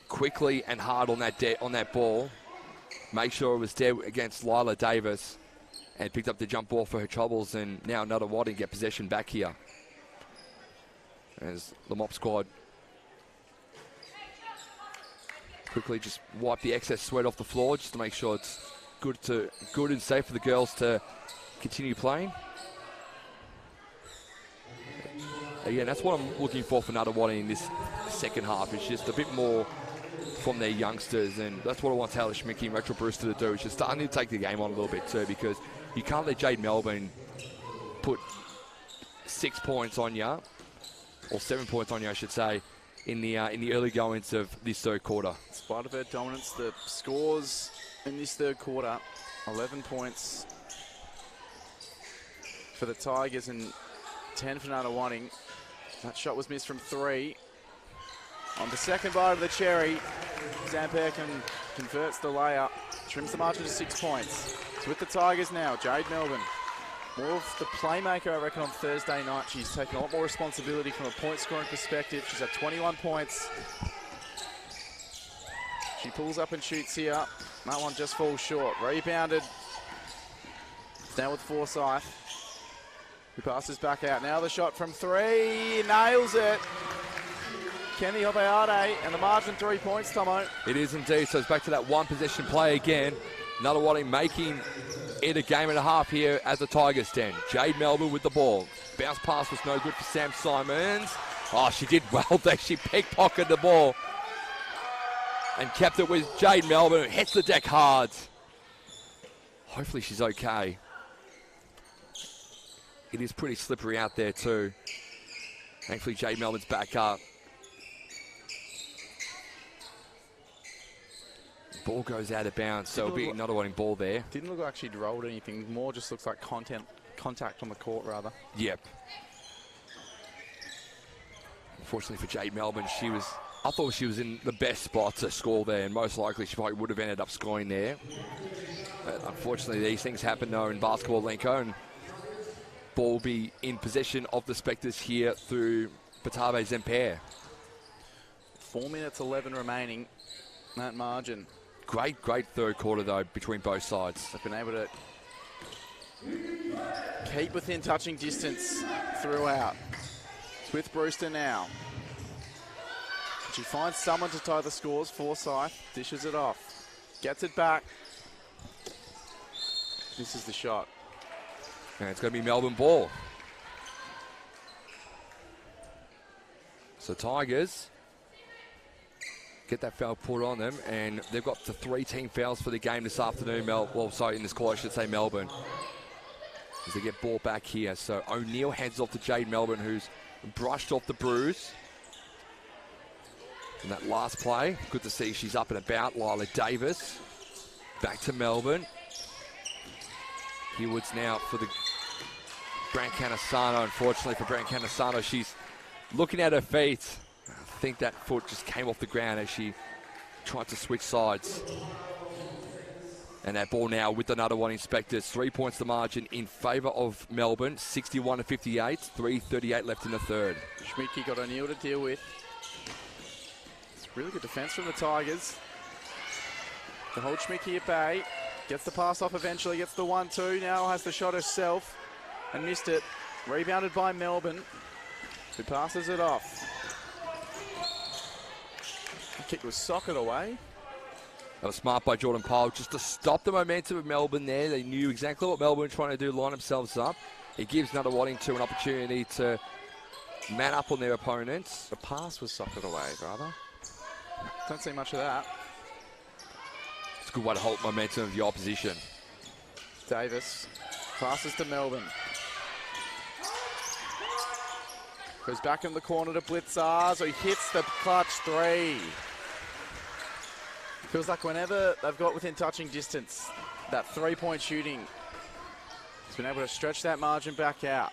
quickly and hard on that ball. Make sure it was there against Lila Davis. And picked up the jump ball for her troubles, and now Nunawading get possession back here. As the mop squad quickly just wipe the excess sweat off the floor just to make sure it's good and safe for the girls to continue playing. Again, that's what I'm looking for Nunawading in this second half. It's just a bit more from their youngsters, and that's what I want Taylor Schmidtke and Rachel Brewster to do. It's just starting to take the game on a little bit too, because you can't let Jade Melbourne put 6 points on you, or 7 points on you, I should say, in the early goings of this third quarter. In spite of her dominance, the scores in this third quarter, 11 points for the Tigers and 10 for Nunawading. That shot was missed from 3. On the second bite of the cherry, Zamper converts the layup, trims the margin to 6 points. It's with the Tigers now, Jade Melbourne. More of the playmaker, I reckon, on Thursday night. She's taken a lot more responsibility from a point scoring perspective. She's at 21 points. She pulls up and shoots here. That one just falls short. Rebounded. Now with Forsyth, who passes back out. Now the shot from 3, nails it. Kennedy-HOPOATE, and the margin 3 points, Tomo. It is indeed. So it's back to that one possession play again. Nunawading making it a game and a half here as the Tigers 10. Jade Melbourne with the ball. Bounce pass was no good for Sam Simons. Oh, she did well there. She pickpocketed the ball and kept it with Jade Melbourne, who hits the deck hard. Hopefully she's okay. It is pretty slippery out there too. Thankfully Jade Melbourne's back up. Ball goes out of bounds, so it'll be another one ball there. Didn't look like she'd rolled anything. More just looks like contact on the court, rather. Yep. Unfortunately for Jade Melbourne, I thought she was in the best spot to score there, and most likely she probably would have ended up scoring there. But unfortunately, these things happen though in basketball, Lenko, and ball will be in possession of the Spectres here through Batabe Zemper. 4 minutes 11 remaining. That margin. Great third quarter, though, between both sides. They've been able to keep within touching distance throughout. It's with Brewster now. She finds someone to tie the scores. Forsyth dishes it off. Gets it back. This is the shot. And it's going to be Melbourne ball. So Tigers get that foul put on them, and they've got the 3 team fouls for the game this afternoon. In this quarter, I should say Melbourne. As they get ball back here. So O'Neill hands off to Jade Melbourne, who's brushed off the bruise. And that last play, good to see she's up and about. Lila Davis back to Melbourne. Hewoods now for the Brant Canasano. Unfortunately for Brant Canasano, she's looking at her feet. I think that foot just came off the ground as she tried to switch sides. And that ball now with the Nunawading Spectres. 3 points the margin in favour of Melbourne. 61-58. 3:38 left in the third. Schmidtke got O'Neill to deal with. It's really good defence from the Tigers. To hold Schmidtke at bay. Gets the pass off eventually. Gets the 1-2. Now has the shot herself. And missed it. Rebounded by Melbourne, who passes it off. The kick was socket away. That was smart by Jordan Pyle just to stop the momentum of Melbourne there. They knew exactly what Melbourne were trying to do, line themselves up. It gives Nunawading an opportunity to man up on their opponents. The pass was socket away, rather. Don't see much of that. It's a good way to hold momentum of the opposition. Davis passes to Melbourne. Goes back in the corner to Blitzars, who hits the clutch 3. Feels like whenever they've got within touching distance, that 3-point shooting, he's been able to stretch that margin back out.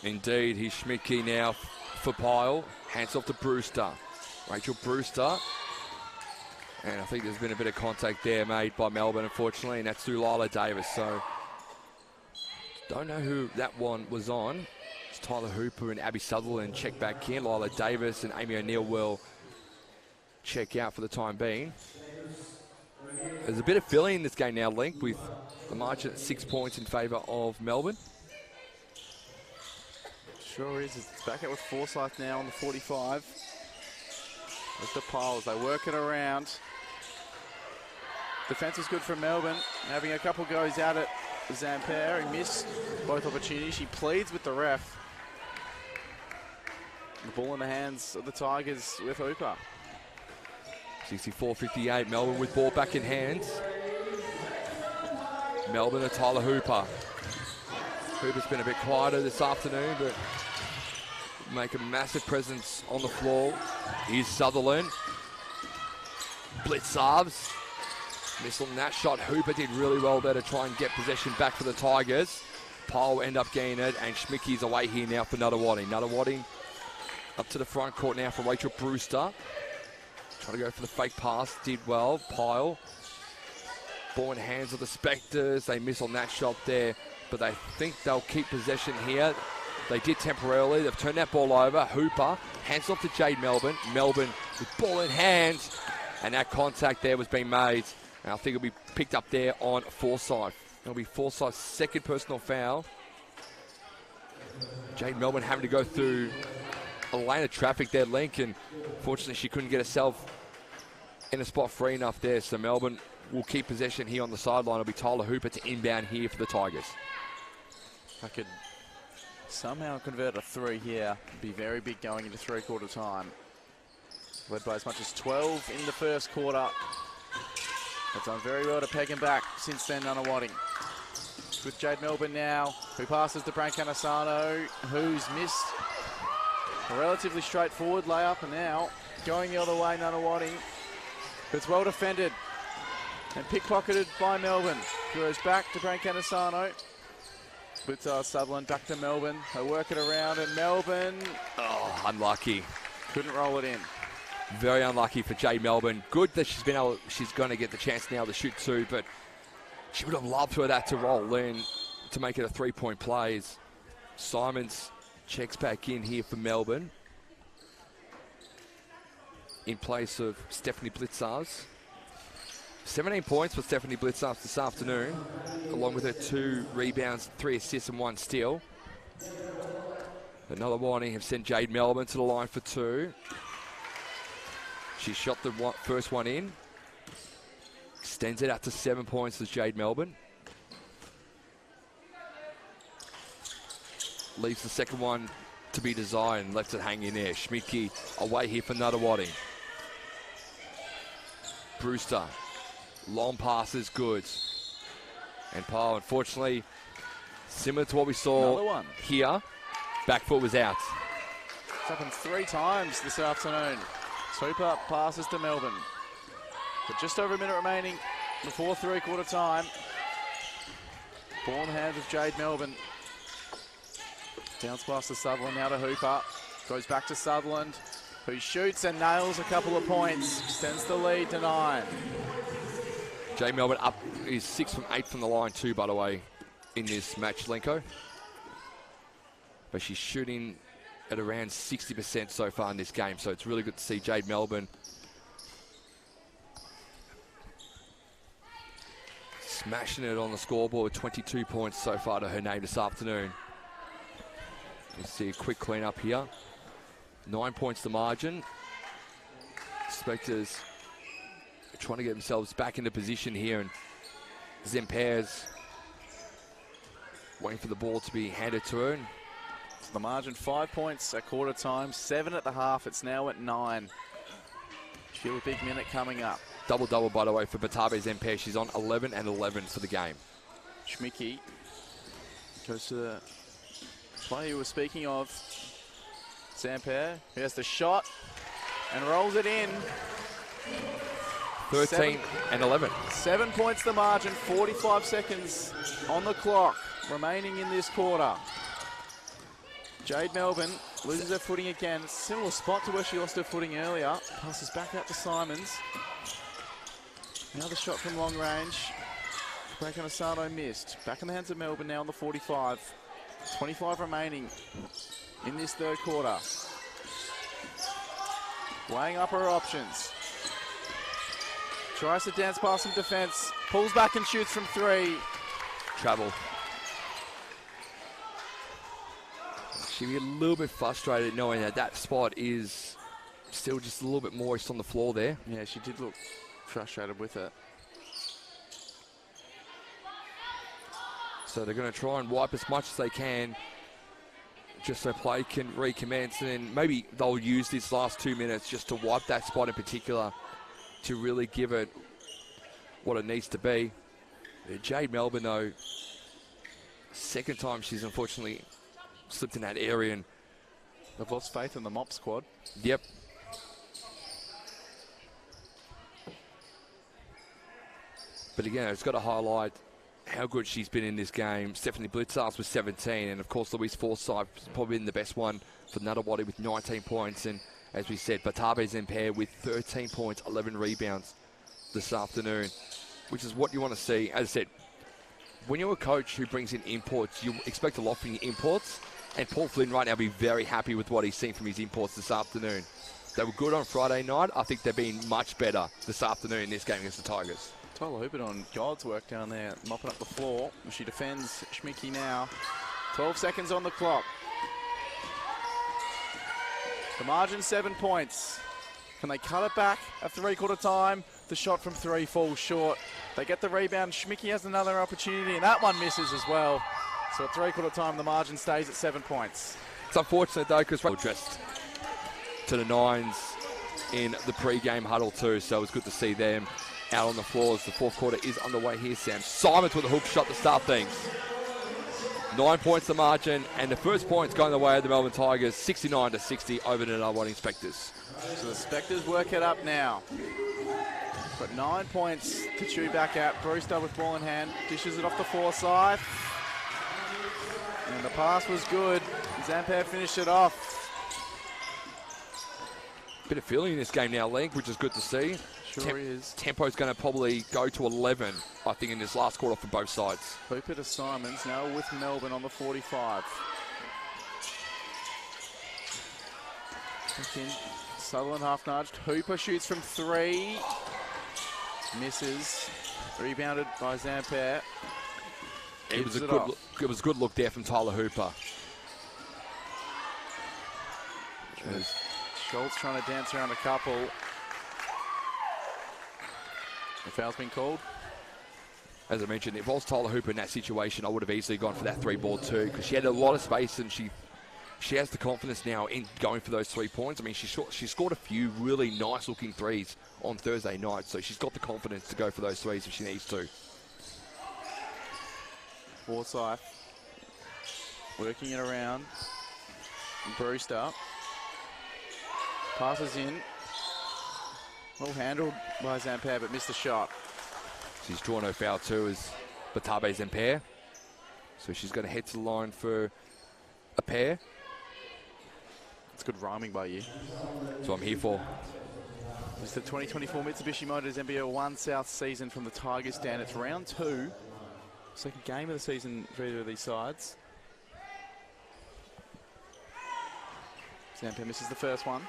Indeed, he's Schmidtke now for Pyle. Hands off to Brewster. Rachel Brewster. And I think there's been a bit of contact there made by Melbourne, unfortunately, and that's through Lila Davis. So, don't know who that one was on. It's Tyler Hooper and Abby Sutherland check back in. Lila Davis and Amy O'Neill will check out for the time being. There's a bit of feeling in this game now, Link, with the margin at 6 points in favour of Melbourne. Sure is. It's back out with Forsyth now on the 45. With the Piles, they work it around. Defence is good from Melbourne. Having a couple goes out at Zampere, who missed both opportunities. She pleads with the ref. The ball in the hands of the Tigers with Hooper. 64-58, Melbourne with ball back in hand. Melbourne and Tyler Hooper. Hooper's been a bit quieter this afternoon, but make a massive presence on the floor. Here's Sutherland. Blitzarves. Missed on that shot. Hooper did really well there to try and get possession back for the Tigers. Pyle will end up getting it, and Schmidtke's away here now for Nunawading. Nunawading up to the front court now for Rachel Brewster. Trying to go for the fake pass, did well. Pyle. Ball in hands of the Spectres. They miss on that shot there, but they think they'll keep possession here. They did temporarily. They've turned that ball over. Hooper hands off to Jade Melbourne. Melbourne with ball in hand, and that contact there was being made. And I think it'll be picked up there on Forsyth. It'll be Forsyth's second personal foul. Jade Melbourne having to go through a lane of traffic there, Link, and fortunately she couldn't get herself in a spot free enough there. So Melbourne will keep possession here on the sideline. It'll be Tyler Hooper to inbound here for the Tigers. I could somehow convert a 3 here. It'd be very big going into three-quarter time. Led by as much as 12 in the first quarter. They've done very well to peg him back since then, Nunawading. With Jade Melbourne now, who passes to Brant Canasano, who's missed a relatively straightforward layup, and now going the other way, Nunawading. It's well defended and pickpocketed by Melbourne. Goes back to Brant Canasano. With Sutherland back to Melbourne. They work it around, and Melbourne, Oh, unlucky. couldn't roll it in. Very unlucky for Jade Melbourne. Good that she's going to get the chance now to shoot 2, but she would have loved for that to roll in to make it a 3-point play. Simons checks back in here for Melbourne in place of Stephanie Blitzars. 17 points for Stephanie Blitzars this afternoon, along with her 2 rebounds, 3 assists and 1 steal. Another warning have sent Jade Melbourne to the line for 2. She shot the first one in. Extends it out to 7 points as Jade Melbourne. Leaves the second one to be desired, left it hang in there. Schmidtke away here for Nunawading. Brewster, long pass is good. And Pyle, unfortunately, similar to what we saw here, back foot was out. It's happened 3 times this afternoon. Hooper passes to Melbourne. But just over a minute remaining before three-quarter time. Ball in the hands of Jade Melbourne. Bounce pass to Sutherland, now to Hooper. Goes back to Sutherland, who shoots and nails a couple of points. Extends the lead to 9. Jade Melbourne up is 6 from 8 from the line too, by the way, in this match, Lenko. But she's shooting at around 60% so far in this game, so it's really good to see Jade Melbourne smashing it on the scoreboard. 22 points so far to her name this afternoon. You see a quick clean up here. 9 points the margin. Spectres trying to get themselves back into position here, and Zempere's waiting for the ball to be handed to her. The margin 5 points at quarter time, 7 at the half. It's now at 9. She'll a big minute coming up. Double-double, by the way, for Batabe Zempere. She's on 11 and 11 for the game. Schmidtke goes to the player you were speaking of, Zempere, who has the shot and rolls it in. 13 and 11. 7 points the margin, 45 seconds on the clock remaining in this quarter. Jade Melbourne loses her footing again. Similar spot to where she lost her footing earlier. Passes back out to Simons. Another shot from long range. Break on Asano missed. Back in the hands of Melbourne now on the 45. 25 remaining in this third quarter. Weighing up her options. Tries to dance past some defense. Pulls back and shoots from 3. Travel. She'll be a little bit frustrated knowing that that spot is still just a little bit moist on the floor there. Yeah, she did look frustrated with it. So they're going to try and wipe as much as they can just so play can recommence, and then maybe they'll use this last 2 minutes just to wipe that spot in particular to really give it what it needs to be. Jade Melbourne, though, second time she's unfortunately slipped in that area, and they've lost faith in the mop squad. Yep. But again, it's got to highlight how good she's been in this game. Stephanie Blitzards with 17, and of course Louise Forsyth has probably been the best one for Nunawading with 19 points, and as we said, Batabe Zempere with 13 points, 11 rebounds this afternoon, which is what you want to see. As I said, when you're a coach who brings in imports, you expect a lot from your imports, and Paul Flynn right now will be very happy with what he's seen from his imports this afternoon. They were good on Friday night. I think they've been much better this afternoon in this game against the Tigers. Tyler Hooper on God's work down there, mopping up the floor. She defends Schmidtke now. 12 seconds on the clock. The margin 7 points. Can they cut it back at three-quarter time? The shot from 3 falls short. They get the rebound. Schmidtke has another opportunity, and that one misses as well. So at three-quarter time, the margin stays at 7 points. It's unfortunate, though, because we're dressed to the nines in the pre-game huddle, too, so it's good to see them out on the floor as the fourth quarter is underway here, Sam. Simons with a hook shot to start things. 9 points the margin, and the first point's going the way of the Melbourne Tigers, 69-60 over the Nunawading Spectres. So the Spectres work it up now. Got 9 points to chew back out. Brewster with ball in hand, dishes it off to Forsyth. And the pass was good. Zempere finished it off. Bit of feeling in this game now, Link, which is good to see. Sure is. Tempo's going to probably go to 11, I think, in this last quarter for both sides. Hooper to Simons, now with Melbourne on the 45. Sutherland half nudged. Hooper shoots from 3. Misses. Rebounded by Zempere. It was a good look there from Tyler Hooper. Schultz trying to dance around a couple. The foul's been called. As I mentioned, if I was Tyler Hooper in that situation, I would have easily gone for that 3-ball too, because she had a lot of space and she she has the confidence now in going for those 3 points. I mean, she scored a few really nice-looking threes on Thursday night, so she's got the confidence to go for those threes if she needs to. Forsyth working it around. Brewster passes in. Well handled by Zampere, but missed the shot. She's drawn her foul too as Batabe Zampere. So she's going to head to the line for a pair. It's good rhyming by you. That's what I'm here for. It's the 2024 Mitsubishi Motors NBL 1 South season from the Tigers stand. It's round 2. Second game of the season for either of these sides. Zampere misses the first one.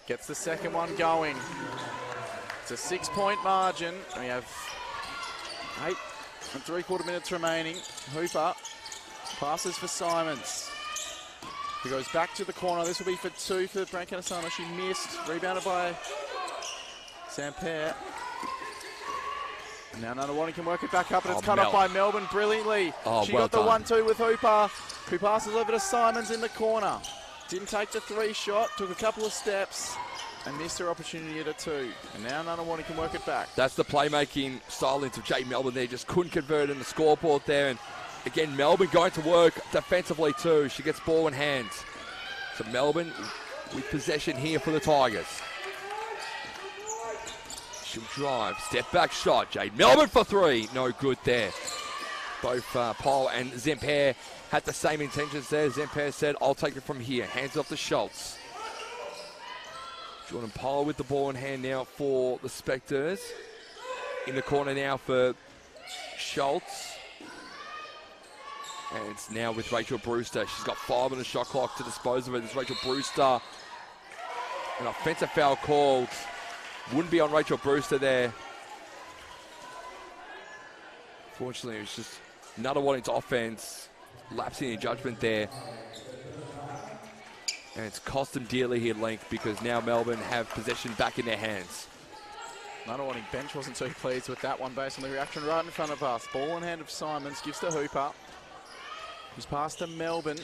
Gets the second one going. It's a 6-point margin. We have 8 and 3/4 minutes remaining. Hooper passes for Simons, who goes back to the corner. This will be for 2 for Brancanisano. She missed. Rebounded by Zampere. Now Nunawading can work it back up, and it's cut off by Melbourne brilliantly. She got the 1-2 with Hooper, who passes over to Simons in the corner. Didn't take the 3 shot, took a couple of steps, and missed her opportunity at a 2. And now Nunawading can work it back. That's the playmaking stylings of Jade Melbourne there. Just couldn't convert in the scoreboard there. And again, Melbourne going to work defensively too. She gets ball in hand. So Melbourne with possession here for the Tigers. She'll drive, step back shot. Jade Melbourne for 3. No good there. Both Paul and Zampere had the same intentions there. Zampere said, I'll take it from here. Hands off to Schultz. Jordan Paul with the ball in hand now for the Spectres. In the corner now for Schultz. And it's now with Rachel Brewster. She's got 5 on the shot clock to dispose of it. There's Rachel Brewster. An offensive foul called. Wouldn't be on Rachel Brewster there. Fortunately, it was just Nunawading's offense lapsing in judgment there. And it's cost them dearly here, Link, because now Melbourne have possession back in their hands. Nunawading bench wasn't too pleased with that one based on the reaction right in front of us. Ball in hand of Simons, gives to Hooper. He's passed to Melbourne.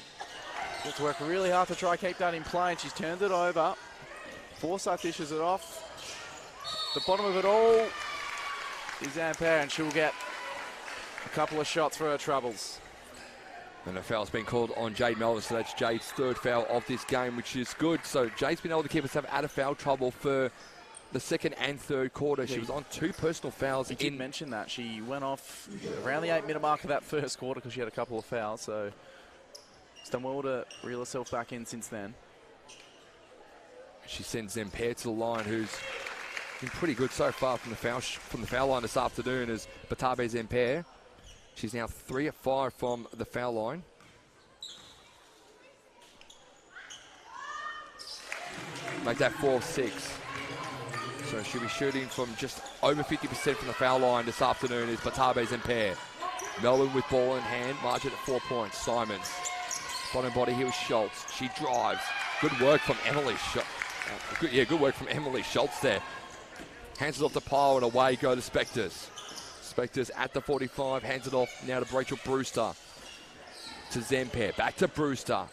Got to work really hard to try keep that in play, and she's turned it over. Forsyth dishes it off. The bottom of it all is Zampere, and she'll get a couple of shots for her troubles. And a foul's been called on Jade Melbourne, so that's Jade's 3rd foul of this game, which is good. So Jade's been able to keep herself out of foul trouble for the 2nd and 3rd quarter. She was on 2 personal fouls. You did mention that. She went off around the 8-minute mark of that 1st quarter because she had a couple of fouls. So she's done well to reel herself back in since then. She sends Zampere to the line, who's been pretty good so far from the foul line this afternoon, as Batabe Zampere. She's now 3 of 5 from the foul line. Make that 4 of 6. So she'll be shooting from just over 50% from the foul line this afternoon is Batabe Zampere. Melbourne with ball in hand, margin at 4 points. Simons. Bottom body here with Schultz. She drives. Good work from Emily. Good work from Emily Schultz there. Hands it off to Pyle and away go the Spectres. Spectres at the 45, hands it off now to Rachel Brewster. To Zampere, back to Brewster.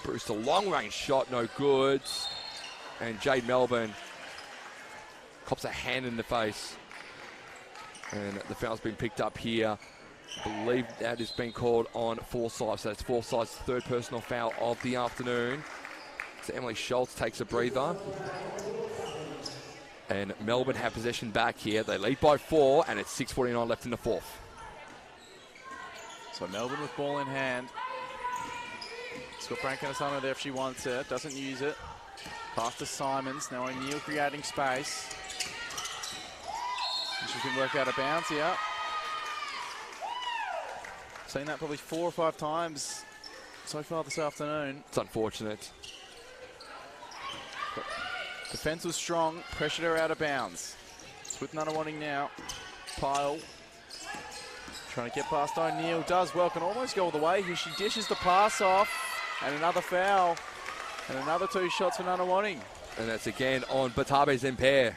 Brewster, long range shot, no good. And Jade Melbourne cops a hand in the face. And the foul's been picked up here. I believe that has been called on Forsyth. So that's Forsyth's 3rd personal foul of the afternoon. So Emily Schultz takes a breather. And Melbourne have possession back here. They lead by 4, and it's 6:49 left in the 4th. So Melbourne with ball in hand. She's got Brancanisano there if she wants it. Doesn't use it. Pass to Simons. Now O'Neill creating space. And she can work out of bounds here. Seen that probably 4 or 5 times so far this afternoon. It's unfortunate. Defense was strong, pressured her out of bounds. It's with Nunawading now. Pyle trying to get past O'Neill. Does well, can almost go all the way here. She dishes the pass off, and another foul. And another 2 shots for Nunawading. And that's again on Batabe Zampere.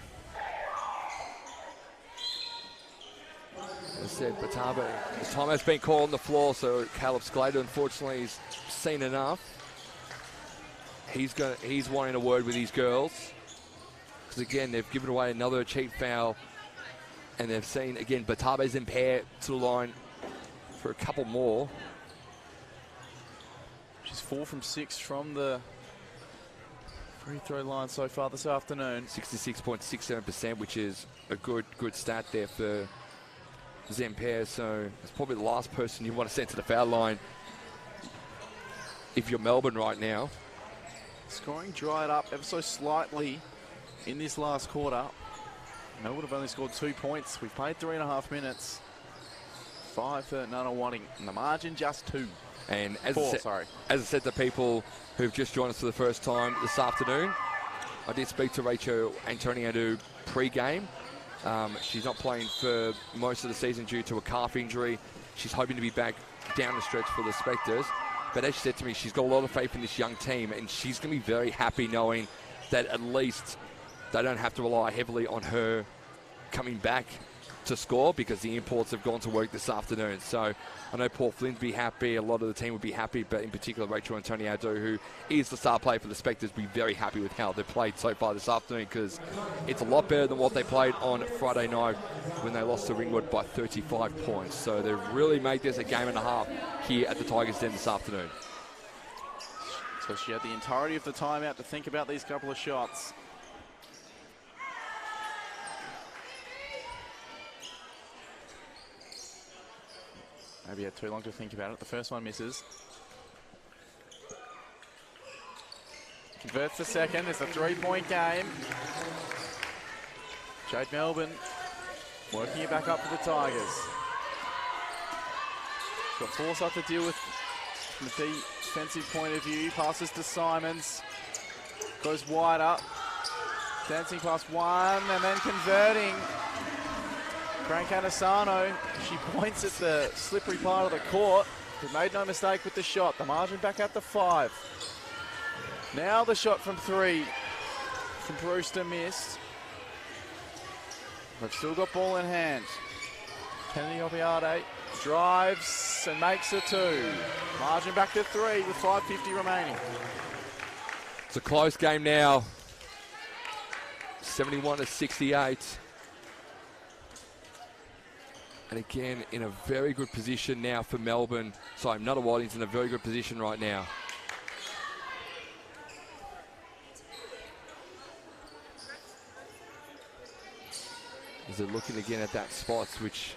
As I said, Bataba, his time has been called on the floor, so Caleb Sclater, unfortunately, has seen enough. He's wanting a word with these girls. Because, again, they've given away another cheap foul. And they've seen, again, Batabe's in pair to the line for a couple more. She's 4 from 6 from the free throw line so far this afternoon. 66.67%, which is a good stat there for Zempere. So it's probably the last person you want to send to the foul line if you're Melbourne right now. Scoring dried up ever so slightly in this last quarter. Melbourne have only scored 2 points. We've played 3.5 minutes. 5 for Nunawading, and the margin just 2. And as 4, as I said to people who've just joined us for the first time this afternoon, I did speak to Rachel Antoniadou pre-game. She's not playing for most of the season due to a calf injury. She's hoping to be back down the stretch for the Spectres. But as she said to me, she's got a lot of faith in this young team, and she's going to be very happy knowing that at least they don't have to rely heavily on her coming back to score, because the imports have gone to work this afternoon. So I know Paul Flynn would be happy, a lot of the team would be happy, but in particular Rachel Antoniadou, who is the star player for the Spectres, will be very happy with how they've played so far this afternoon, because it's a lot better than what they played on Friday night when they lost to Ringwood by 35 points. So they've really made this a game and a half here at the Tigers Den this afternoon. So she had the entirety of the time out to think about these couple of shots. Maybe had too long to think about it. The first one misses. Converts the second. It's a 3-point game. Jade Melbourne working it back up for the Tigers. Got Forsyth to deal with from a defensive point of view. Passes to Simons. Goes wide up. Dancing past one and then converting. Frank Anasano, she points at the slippery part of the court. He made no mistake with the shot. The margin back at the 5. Now the shot from 3 from Brewster missed. They've still got ball in hand. Kennedy-HOPOATE drives and makes a 2. Margin back to 3 with 5:50 remaining. It's a close game now. 71-68. And again, in a very good position now for Melbourne. Sorry, Nunawading's in a very good position right now. As they're looking again at that spot, which...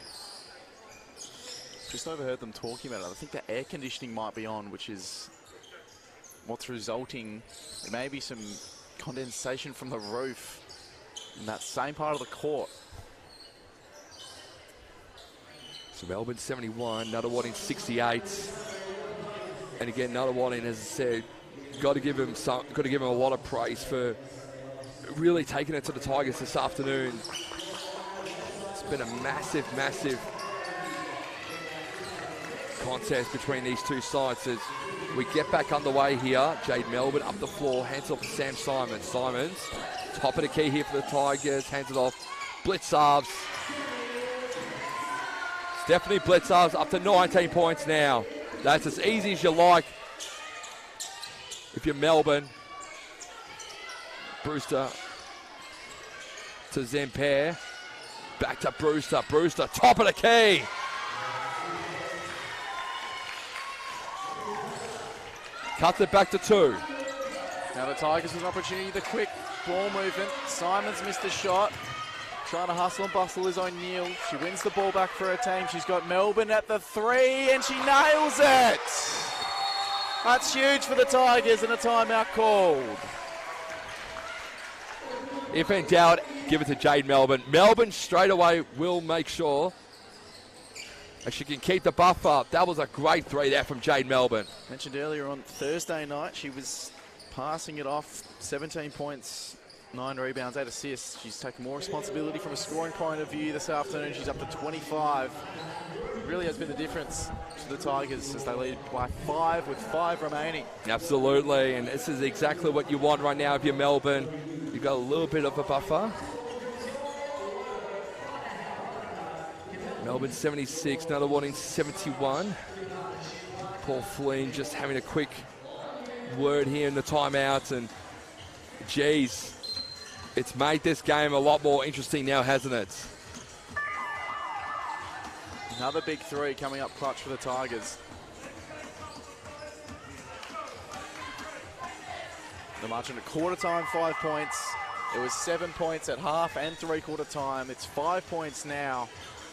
Just overheard them talking about it. I think the air conditioning might be on, which is what's resulting. There may be some condensation from the roof in that same part of the court. So Melbourne 71, Nunawading 68, and again Nunawading, as I said, got to give him a lot of praise for really taking it to the Tigers this afternoon. It's been a massive contest between these two sides as we get back underway here. Jade Melbourne up the floor, hands off to Sam Simons. Simons, top of the key here for the Tigers, hands it off. Blitzarves. Stephanie Blitzarves up to 19 points now. That's as easy as you like if you're Melbourne. Brewster to Zempere. Back to Brewster. Brewster, top of the key. Cuts it back to 2. Now the Tigers with an opportunity, the quick ball movement. Simons missed a shot. Trying to hustle and bustle is O'Neill. She wins the ball back for her team. She's got Melbourne at the 3 and she nails it. That's huge for the Tigers and a timeout called. If in doubt, give it to Jade Melbourne. Melbourne straight away will make sure that she can keep the buff up. That was a great 3 there from Jade Melbourne. Mentioned earlier on Thursday night, she was passing it off. 17 points. 9 rebounds, 8 assists. She's taken more responsibility from a scoring point of view this afternoon. She's up to 25. It really has been the difference to the Tigers as they lead by 5 with 5 remaining. Absolutely, and this is exactly what you want right now if you're Melbourne. You've got a little bit of a buffer. Melbourne 76, Nunawading 71. Paul Flynn just having a quick word here in the timeout, and geez, it's made this game a lot more interesting now, hasn't it? Another big three coming up clutch for the Tigers. The margin at quarter time, 5 points. It was 7 points at half and three-quarter time. It's 5 points now.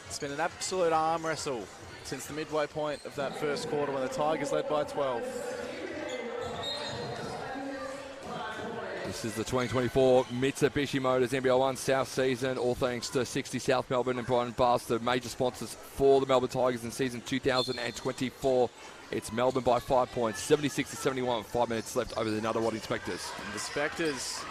It's been an absolute arm wrestle since the midway point of that first quarter when the Tigers led by 12. This is the 2024 Mitsubishi Motors NBL 1 South season, all thanks to 60 South Melbourne and Brian Bass, the major sponsors for the Melbourne Tigers in season 2024. It's Melbourne by 5 points, 76-71, 5 minutes left over the Nunawading Spectres. And the Spectres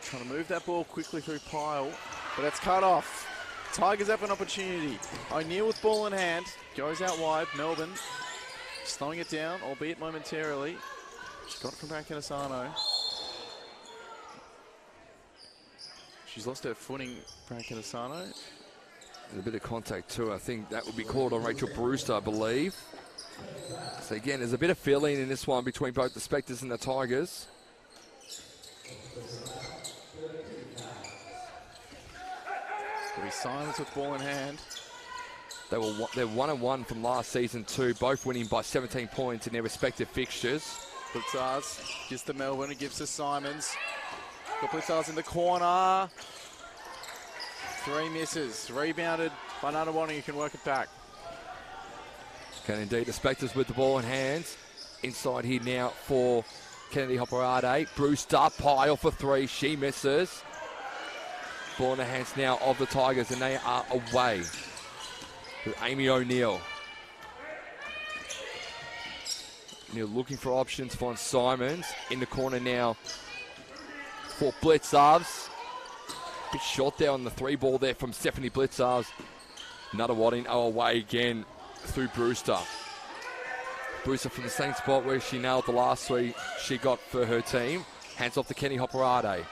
trying to move that ball quickly through Pyle, but it's cut off. Tigers have an opportunity. O'Neill with ball in hand, goes out wide. Melbourne slowing it down, albeit momentarily. She got it from Brancanisano. She's lost her footing, Brancanisano. A bit of contact too. I think that would be called on Rachel Brewster, I believe. So again, there's a bit of feeling in this one between both the Spectres and the Tigers. There'll be silence with ball in hand. They're 1-1 from last season too, both winning by 17 points in their respective fixtures. Blitzars gives to Melbourne, it gives to Simons. Got Blitzars in the corner. 3 misses. Rebounded by Nunawading, who can work it back. Can indeed. The Spectres with the ball in hand. Inside here now for Kennedy-HOPOATE. Brewster, Pyle for 3. She misses. Ball in the hands now of the Tigers, and they are away with Amy O'Neill. O'Neill looking for options, finds Simons in the corner now for Blitzars. Bit short there on the 3 ball there from Stephanie Blitzars. Nunawading are away again through Brewster. Brewster from the same spot where she nailed the last 3 she got for her team. Hands off to Kennedy-HOPOATE.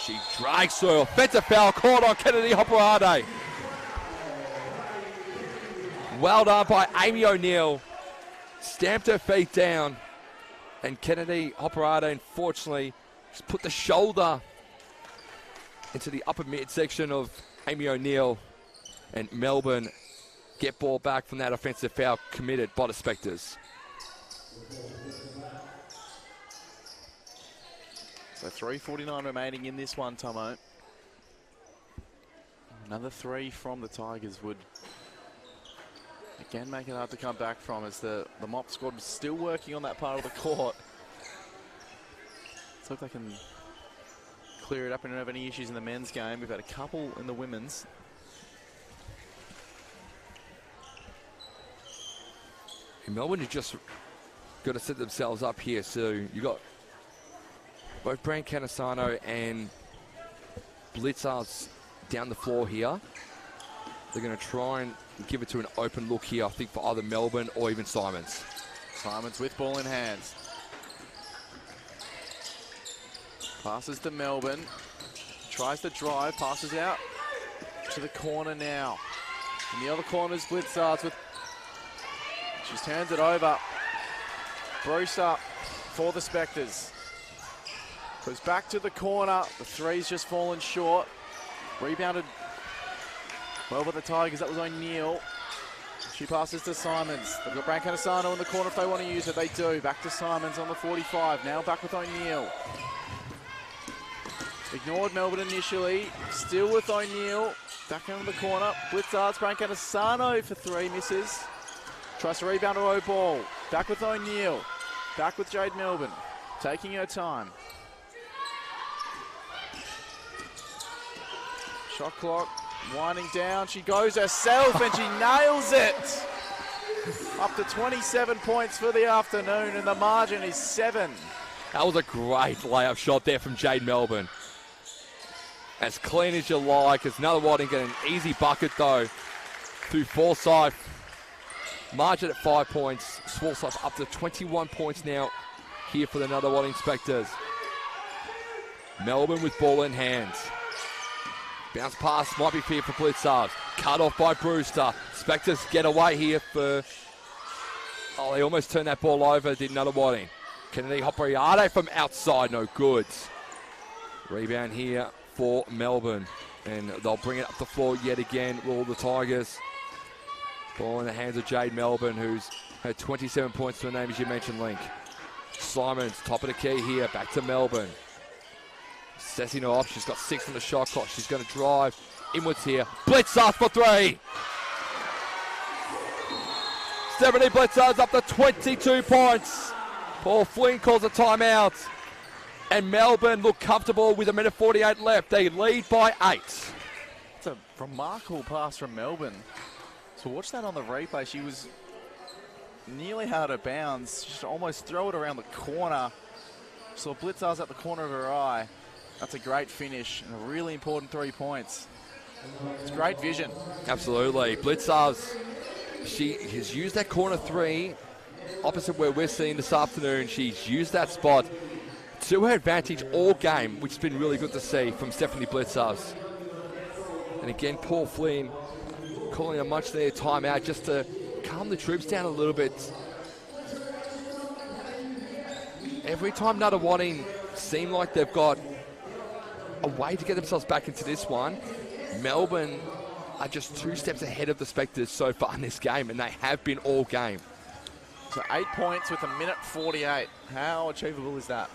She drags her. Offensive foul called on Kennedy-HOPOATE. Well done by Amy O'Neill. Stamped her feet down. And Kennedy-HOPOATE, unfortunately, just put the shoulder into the upper midsection of Amy O'Neill. And Melbourne get ball back from that offensive foul committed by the Spectres. So 3:49 remaining in this one, Tomo. Another 3 from the Tigers would again make it hard to come back from, as the mop squad was still working on that part of the court. Let's hope they can clear it up and don't have any issues in the men's game. We've had a couple in the women's. Melbourne have just got to set themselves up here. So you got both Brancanisano and Blitzars down the floor here. They're going to try and give it to an open look here, I think, for either Melbourne or even Simons. Simons with ball in hands. Passes to Melbourne. Tries to drive, passes out to the corner now. In the other corner is Blitzars with... She turns it over. Brewster for the Spectres. Goes back to the corner. The 3's just fallen short. Rebounded well by the Tigers. That was O'Neill. She passes to Simons. They've got Brancanisano in the corner if they want to use it. They do. Back to Simons on the 45. Now back with O'Neill. Ignored Melbourne initially. Still with O'Neill. Back into the corner. Blitzards. Brancanisano for 3 misses. Tries to rebound to O'Ball. Back with O'Neill. Back with Jade Melbourne. Taking her time. Shot clock winding down. She goes herself and she nails it. Up to 27 points for the afternoon, and the margin is 7. That was a great layup shot there from Jade Melbourne. As clean as you like, as Nunawading get an easy bucket though through Forsyth. Margin at 5 points. Forsyth up to 21 points now here for the Nunawading Spectres. Melbourne with ball in hands. Bounce pass might be fair for Blitzars. Cut off by Brewster. Spectres get away here for... Oh, they almost turned that ball over, did Nunawading. Kennedy-HOPOATE from outside, no good. Rebound here for Melbourne. And they'll bring it up the floor yet again, will the Tigers. Ball in the hands of Jade Melbourne, who's had 27 points to her name, as you mentioned, Link. Simons, top of the key here, back to Melbourne. Setting her off, she's got 6 on the shot clock. She's going to drive inwards here. Blitzers for 3. Stephanie Blitzers up to 22 points. Paul Flynn calls a timeout. And Melbourne look comfortable with 1:48 left. They lead by 8. It's a remarkable pass from Melbourne. So watch that on the replay. She was nearly out of bounds. Just almost throw it around the corner. Saw Blitzers at the corner of her eye. That's a great finish and a really important 3 points. It's great vision. Absolutely. Blitzers, she has used that corner 3 opposite where we're seeing this afternoon. She's used that spot to her advantage all game, which has been really good to see from Stephanie Blitzers. And again, Paul Flynn calling a much needed timeout just to calm the troops down a little bit. Every time Nunawading seem like they've got a way to get themselves back into this one, Melbourne are just 2 steps ahead of the Spectres so far in this game, and they have been all game. So 8 points with 1:48. How achievable is that?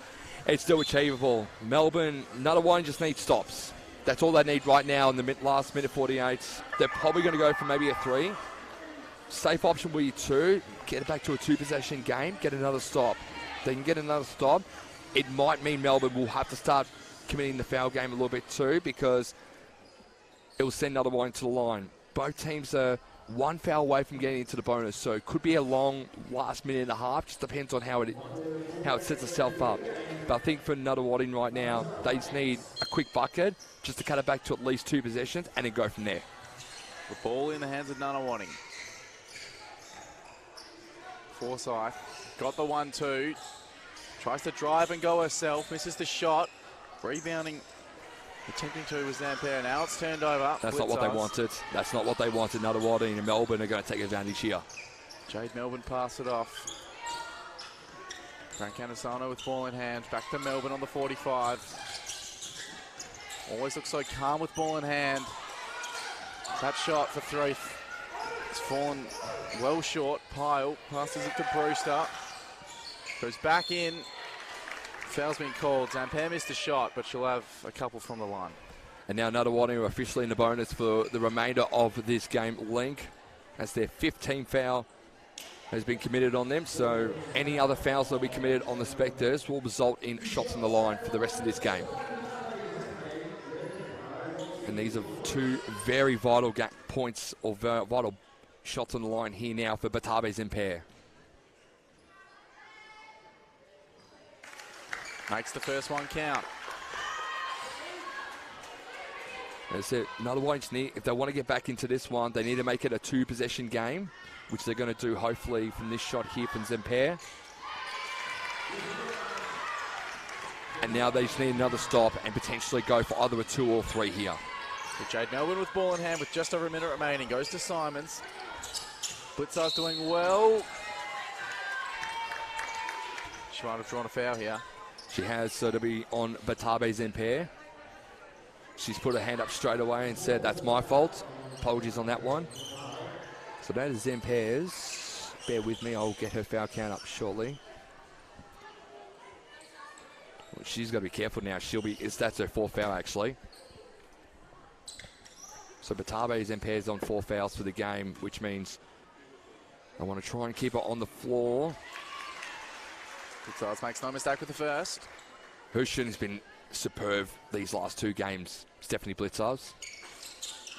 It's still achievable. Melbourne, Nunawading just need stops. That's all they need right now in the last minute 48. They're probably going to go for maybe a 3. Safe option will be 2. Get it back to a 2-possession game. Get another stop. If they can get another stop, it might mean Melbourne will have to start committing the foul game a little bit too, because it will send Nunawading to the line. Both teams are 1 foul away from getting into the bonus, so it could be a long last minute and a half. Just depends on how it sets itself up. But I think for Nunawading right now, they just need a quick bucket just to cut it back to at least 2 possessions and then go from there. The ball in the hands of Nunawading. Forsyth got the 1-2. Tries to drive and go herself. Misses the shot. Rebounding. Attempting to was Zampere. Now it's turned over. That's not what they wanted. That's not what they wanted. Nunawading and Melbourne are going to take advantage here. Jade Melbourne passed it off. Frank Anasano with ball in hand. Back to Melbourne on the 45. Always looks so calm with ball in hand. That shot for 3. It's fallen well short. Pyle passes it to Brewster. Goes back in. Foul's been called. Zampere missed a shot, but she'll have a couple from the line. And now Nunawading are officially in the bonus for the remainder of this game. Link, as their 15th foul has been committed on them. So any other fouls that will be committed on the Spectres will result in shots on the line for the rest of this game. And these are 2 very vital points or vital shots on the line here now for Batabe Zampere. Makes the first one count. That's it. Nunawading, if they want to get back into this one, they need to make it a 2-possession game, which they're going to do hopefully from this shot here from Zampere. And now they just need another stop and potentially go for either a 2 or 3 here. Jade Melbourne with ball in hand with just over a minute remaining. Goes to Simons. Blitzer's doing well. She might have drawn a foul here. She has, so to be on Batabe Zampere. She's put her hand up straight away and said, that's my fault. Apologies on that one. So that is Zampere's. Bear with me, I'll get her foul count up shortly. Well, she's got to be careful now. That's her 4th foul actually. So Batabe Zampere's on 4 fouls for the game, which means I want to try and keep her on the floor. Blitzers makes no mistake with the first. Her shooting's been superb these last 2 games, Stephanie Blitzers.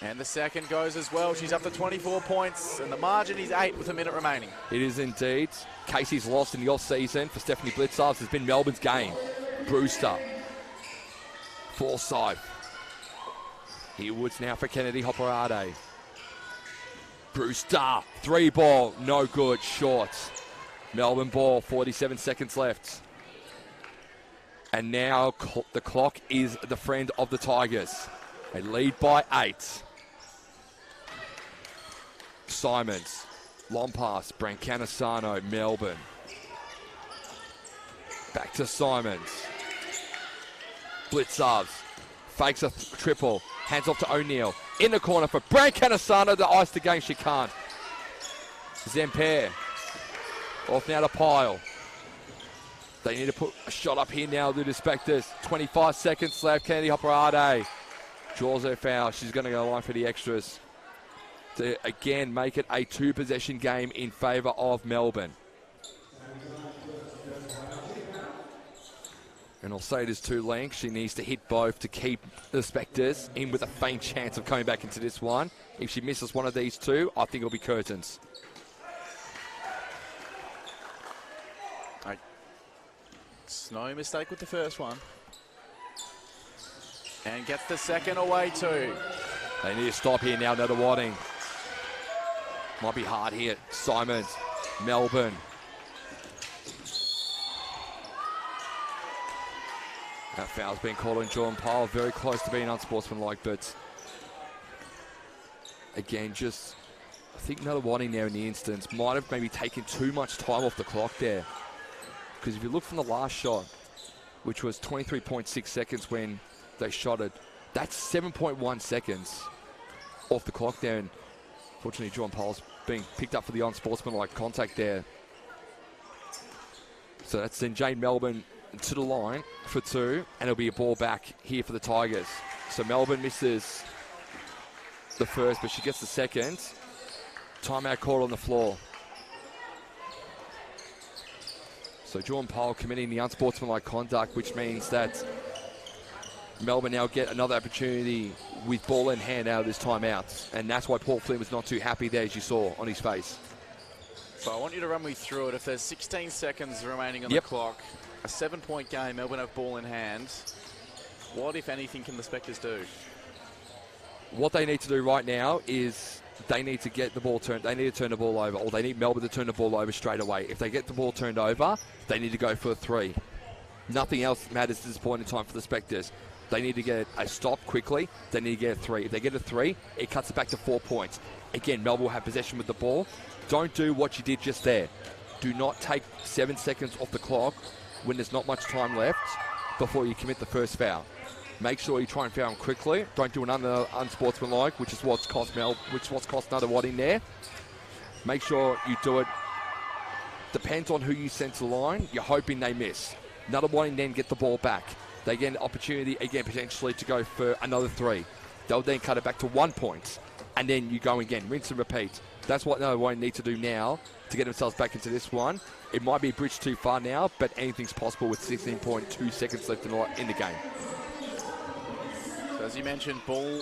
And the second goes as well. She's up to 24 points, and the margin is 8 with a minute remaining. It is indeed. Casey's lost in the off-season for Stephanie Blitzers has been Melbourne's game. Brewster. Forsyth. Here Woods now for Kennedy-HOPOATE. Brewster. 3 ball. No good. Short. Melbourne ball, 47 seconds left. And now the clock is the friend of the Tigers. They lead by 8. Simons. Long pass, Brancanisano, Melbourne. Back to Simons. Blitzarves. Fakes a triple. Hands off to O'Neill. In the corner for Brancanisano to ice the game. She can't. Zempier. Off now to Pyle. They need to put a shot up here now, the Spectres. 25 seconds left. Kennedy-HOPOATE draws her foul. She's going to go line for the extras to again make it a 2-possession game in favour of Melbourne. And I'll say it is 2 lengths. She needs to hit both to keep the Spectres in with a faint chance of coming back into this one. If she misses one of these 2, I think it'll be curtains. No mistake with the first one. And gets the second away too. They need to stop here now, Nunawading. Might be hard here. Simons, Melbourne. That foul's been called on Jordan Pyle. Very close to being unsportsmanlike, but again, just I think Nunawading there in the instance might have maybe taken too much time off the clock there. Because if you look from the last shot, which was 23.6 seconds when they shot it, that's 7.1 seconds off the clock there. And fortunately, Jordan Pyle's being picked up for the unsportsmanlike contact there. So that's then Jane Melbourne to the line for 2, and it'll be a ball back here for the Tigers. So Melbourne misses the first, but she gets the second. Timeout call on the floor. So Jordan Pyle committing the unsportsmanlike conduct, which means that Melbourne now get another opportunity with ball in hand out of this timeout. And that's why Paul Flynn was not too happy there, as you saw on his face. So I want you to run me through it. If there's 16 seconds remaining on the clock, a 7-point game, Melbourne have ball in hand. What, if anything, can the Spectres do? What they need to do right now is they need to get the ball turned. They need to turn the ball over, or they need Melbourne to turn the ball over straight away. If they get the ball turned over, they need to go for a 3. Nothing else matters at this point in time for the Spectres. They need to get a stop quickly. They need to get a 3. If they get a 3, it cuts it back to 4 points. Again, Melbourne will have possession with the ball. Don't do what you did just there. Do not take 7 seconds off the clock when there's not much time left before you commit the first foul. Make sure you try and foul them quickly. Don't do another unsportsmanlike, which is what's cost Nunawading there. Make sure you do it. Depends on who you send to the line. You're hoping they miss. Nunawading then get the ball back. They get an opportunity again potentially to go for another 3. They'll then cut it back to 1 point, and then you go again, rinse and repeat. That's what Nunawading need to do now to get themselves back into this one. It might be a bridge too far now, but anything's possible with 16.2 seconds left in the game. So as you mentioned, ball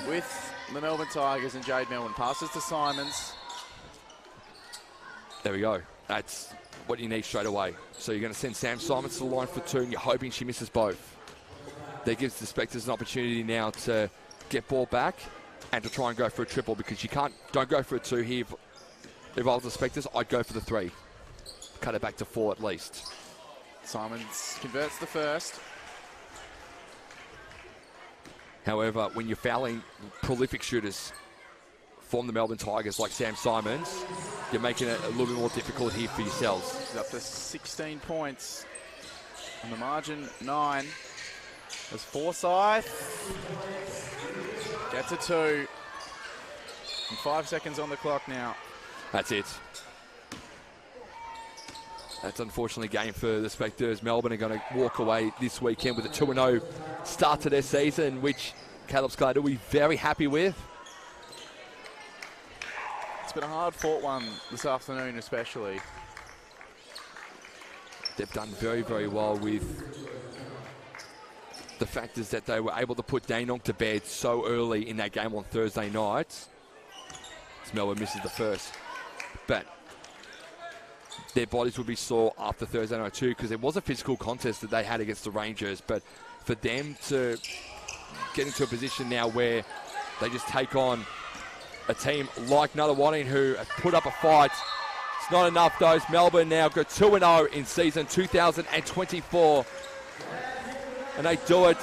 with the Melbourne Tigers and Jade Melbourne. Passes to Simons. There we go. That's what you need straight away. So you're going to send Sam Simons to the line for 2, and you're hoping she misses both. That gives the Spectres an opportunity now to get ball back and to try and go for a triple, because you don't go for a 2 here. If I was the Spectres, I'd go for the 3. Cut it back to 4 at least. Simons converts the first. However, when you're fouling prolific shooters from the Melbourne Tigers like Sam Simons, you're making it a little bit more difficult here for yourselves. She's up to 16 points. On the margin, 9. There's Forsyth. Gets a 2. And 5 seconds on the clock now. That's it. That's unfortunately a game for the Spectres. Melbourne are going to walk away this weekend with a 2-0 start to their season, which Caleb Sclater will be very happy with. It's been a hard-fought one this afternoon especially. They've done very, very well with the fact is that they were able to put Dandenong to bed so early in that game on Thursday night. As Melbourne misses the first. But their bodies would be sore after Thursday night too, because it was a physical contest that they had against the Rangers. But for them to get into a position now where they just take on a team like Nunawading who have put up a fight, it's not enough. Those Melbourne now go 2-0 in season 2024. And they do it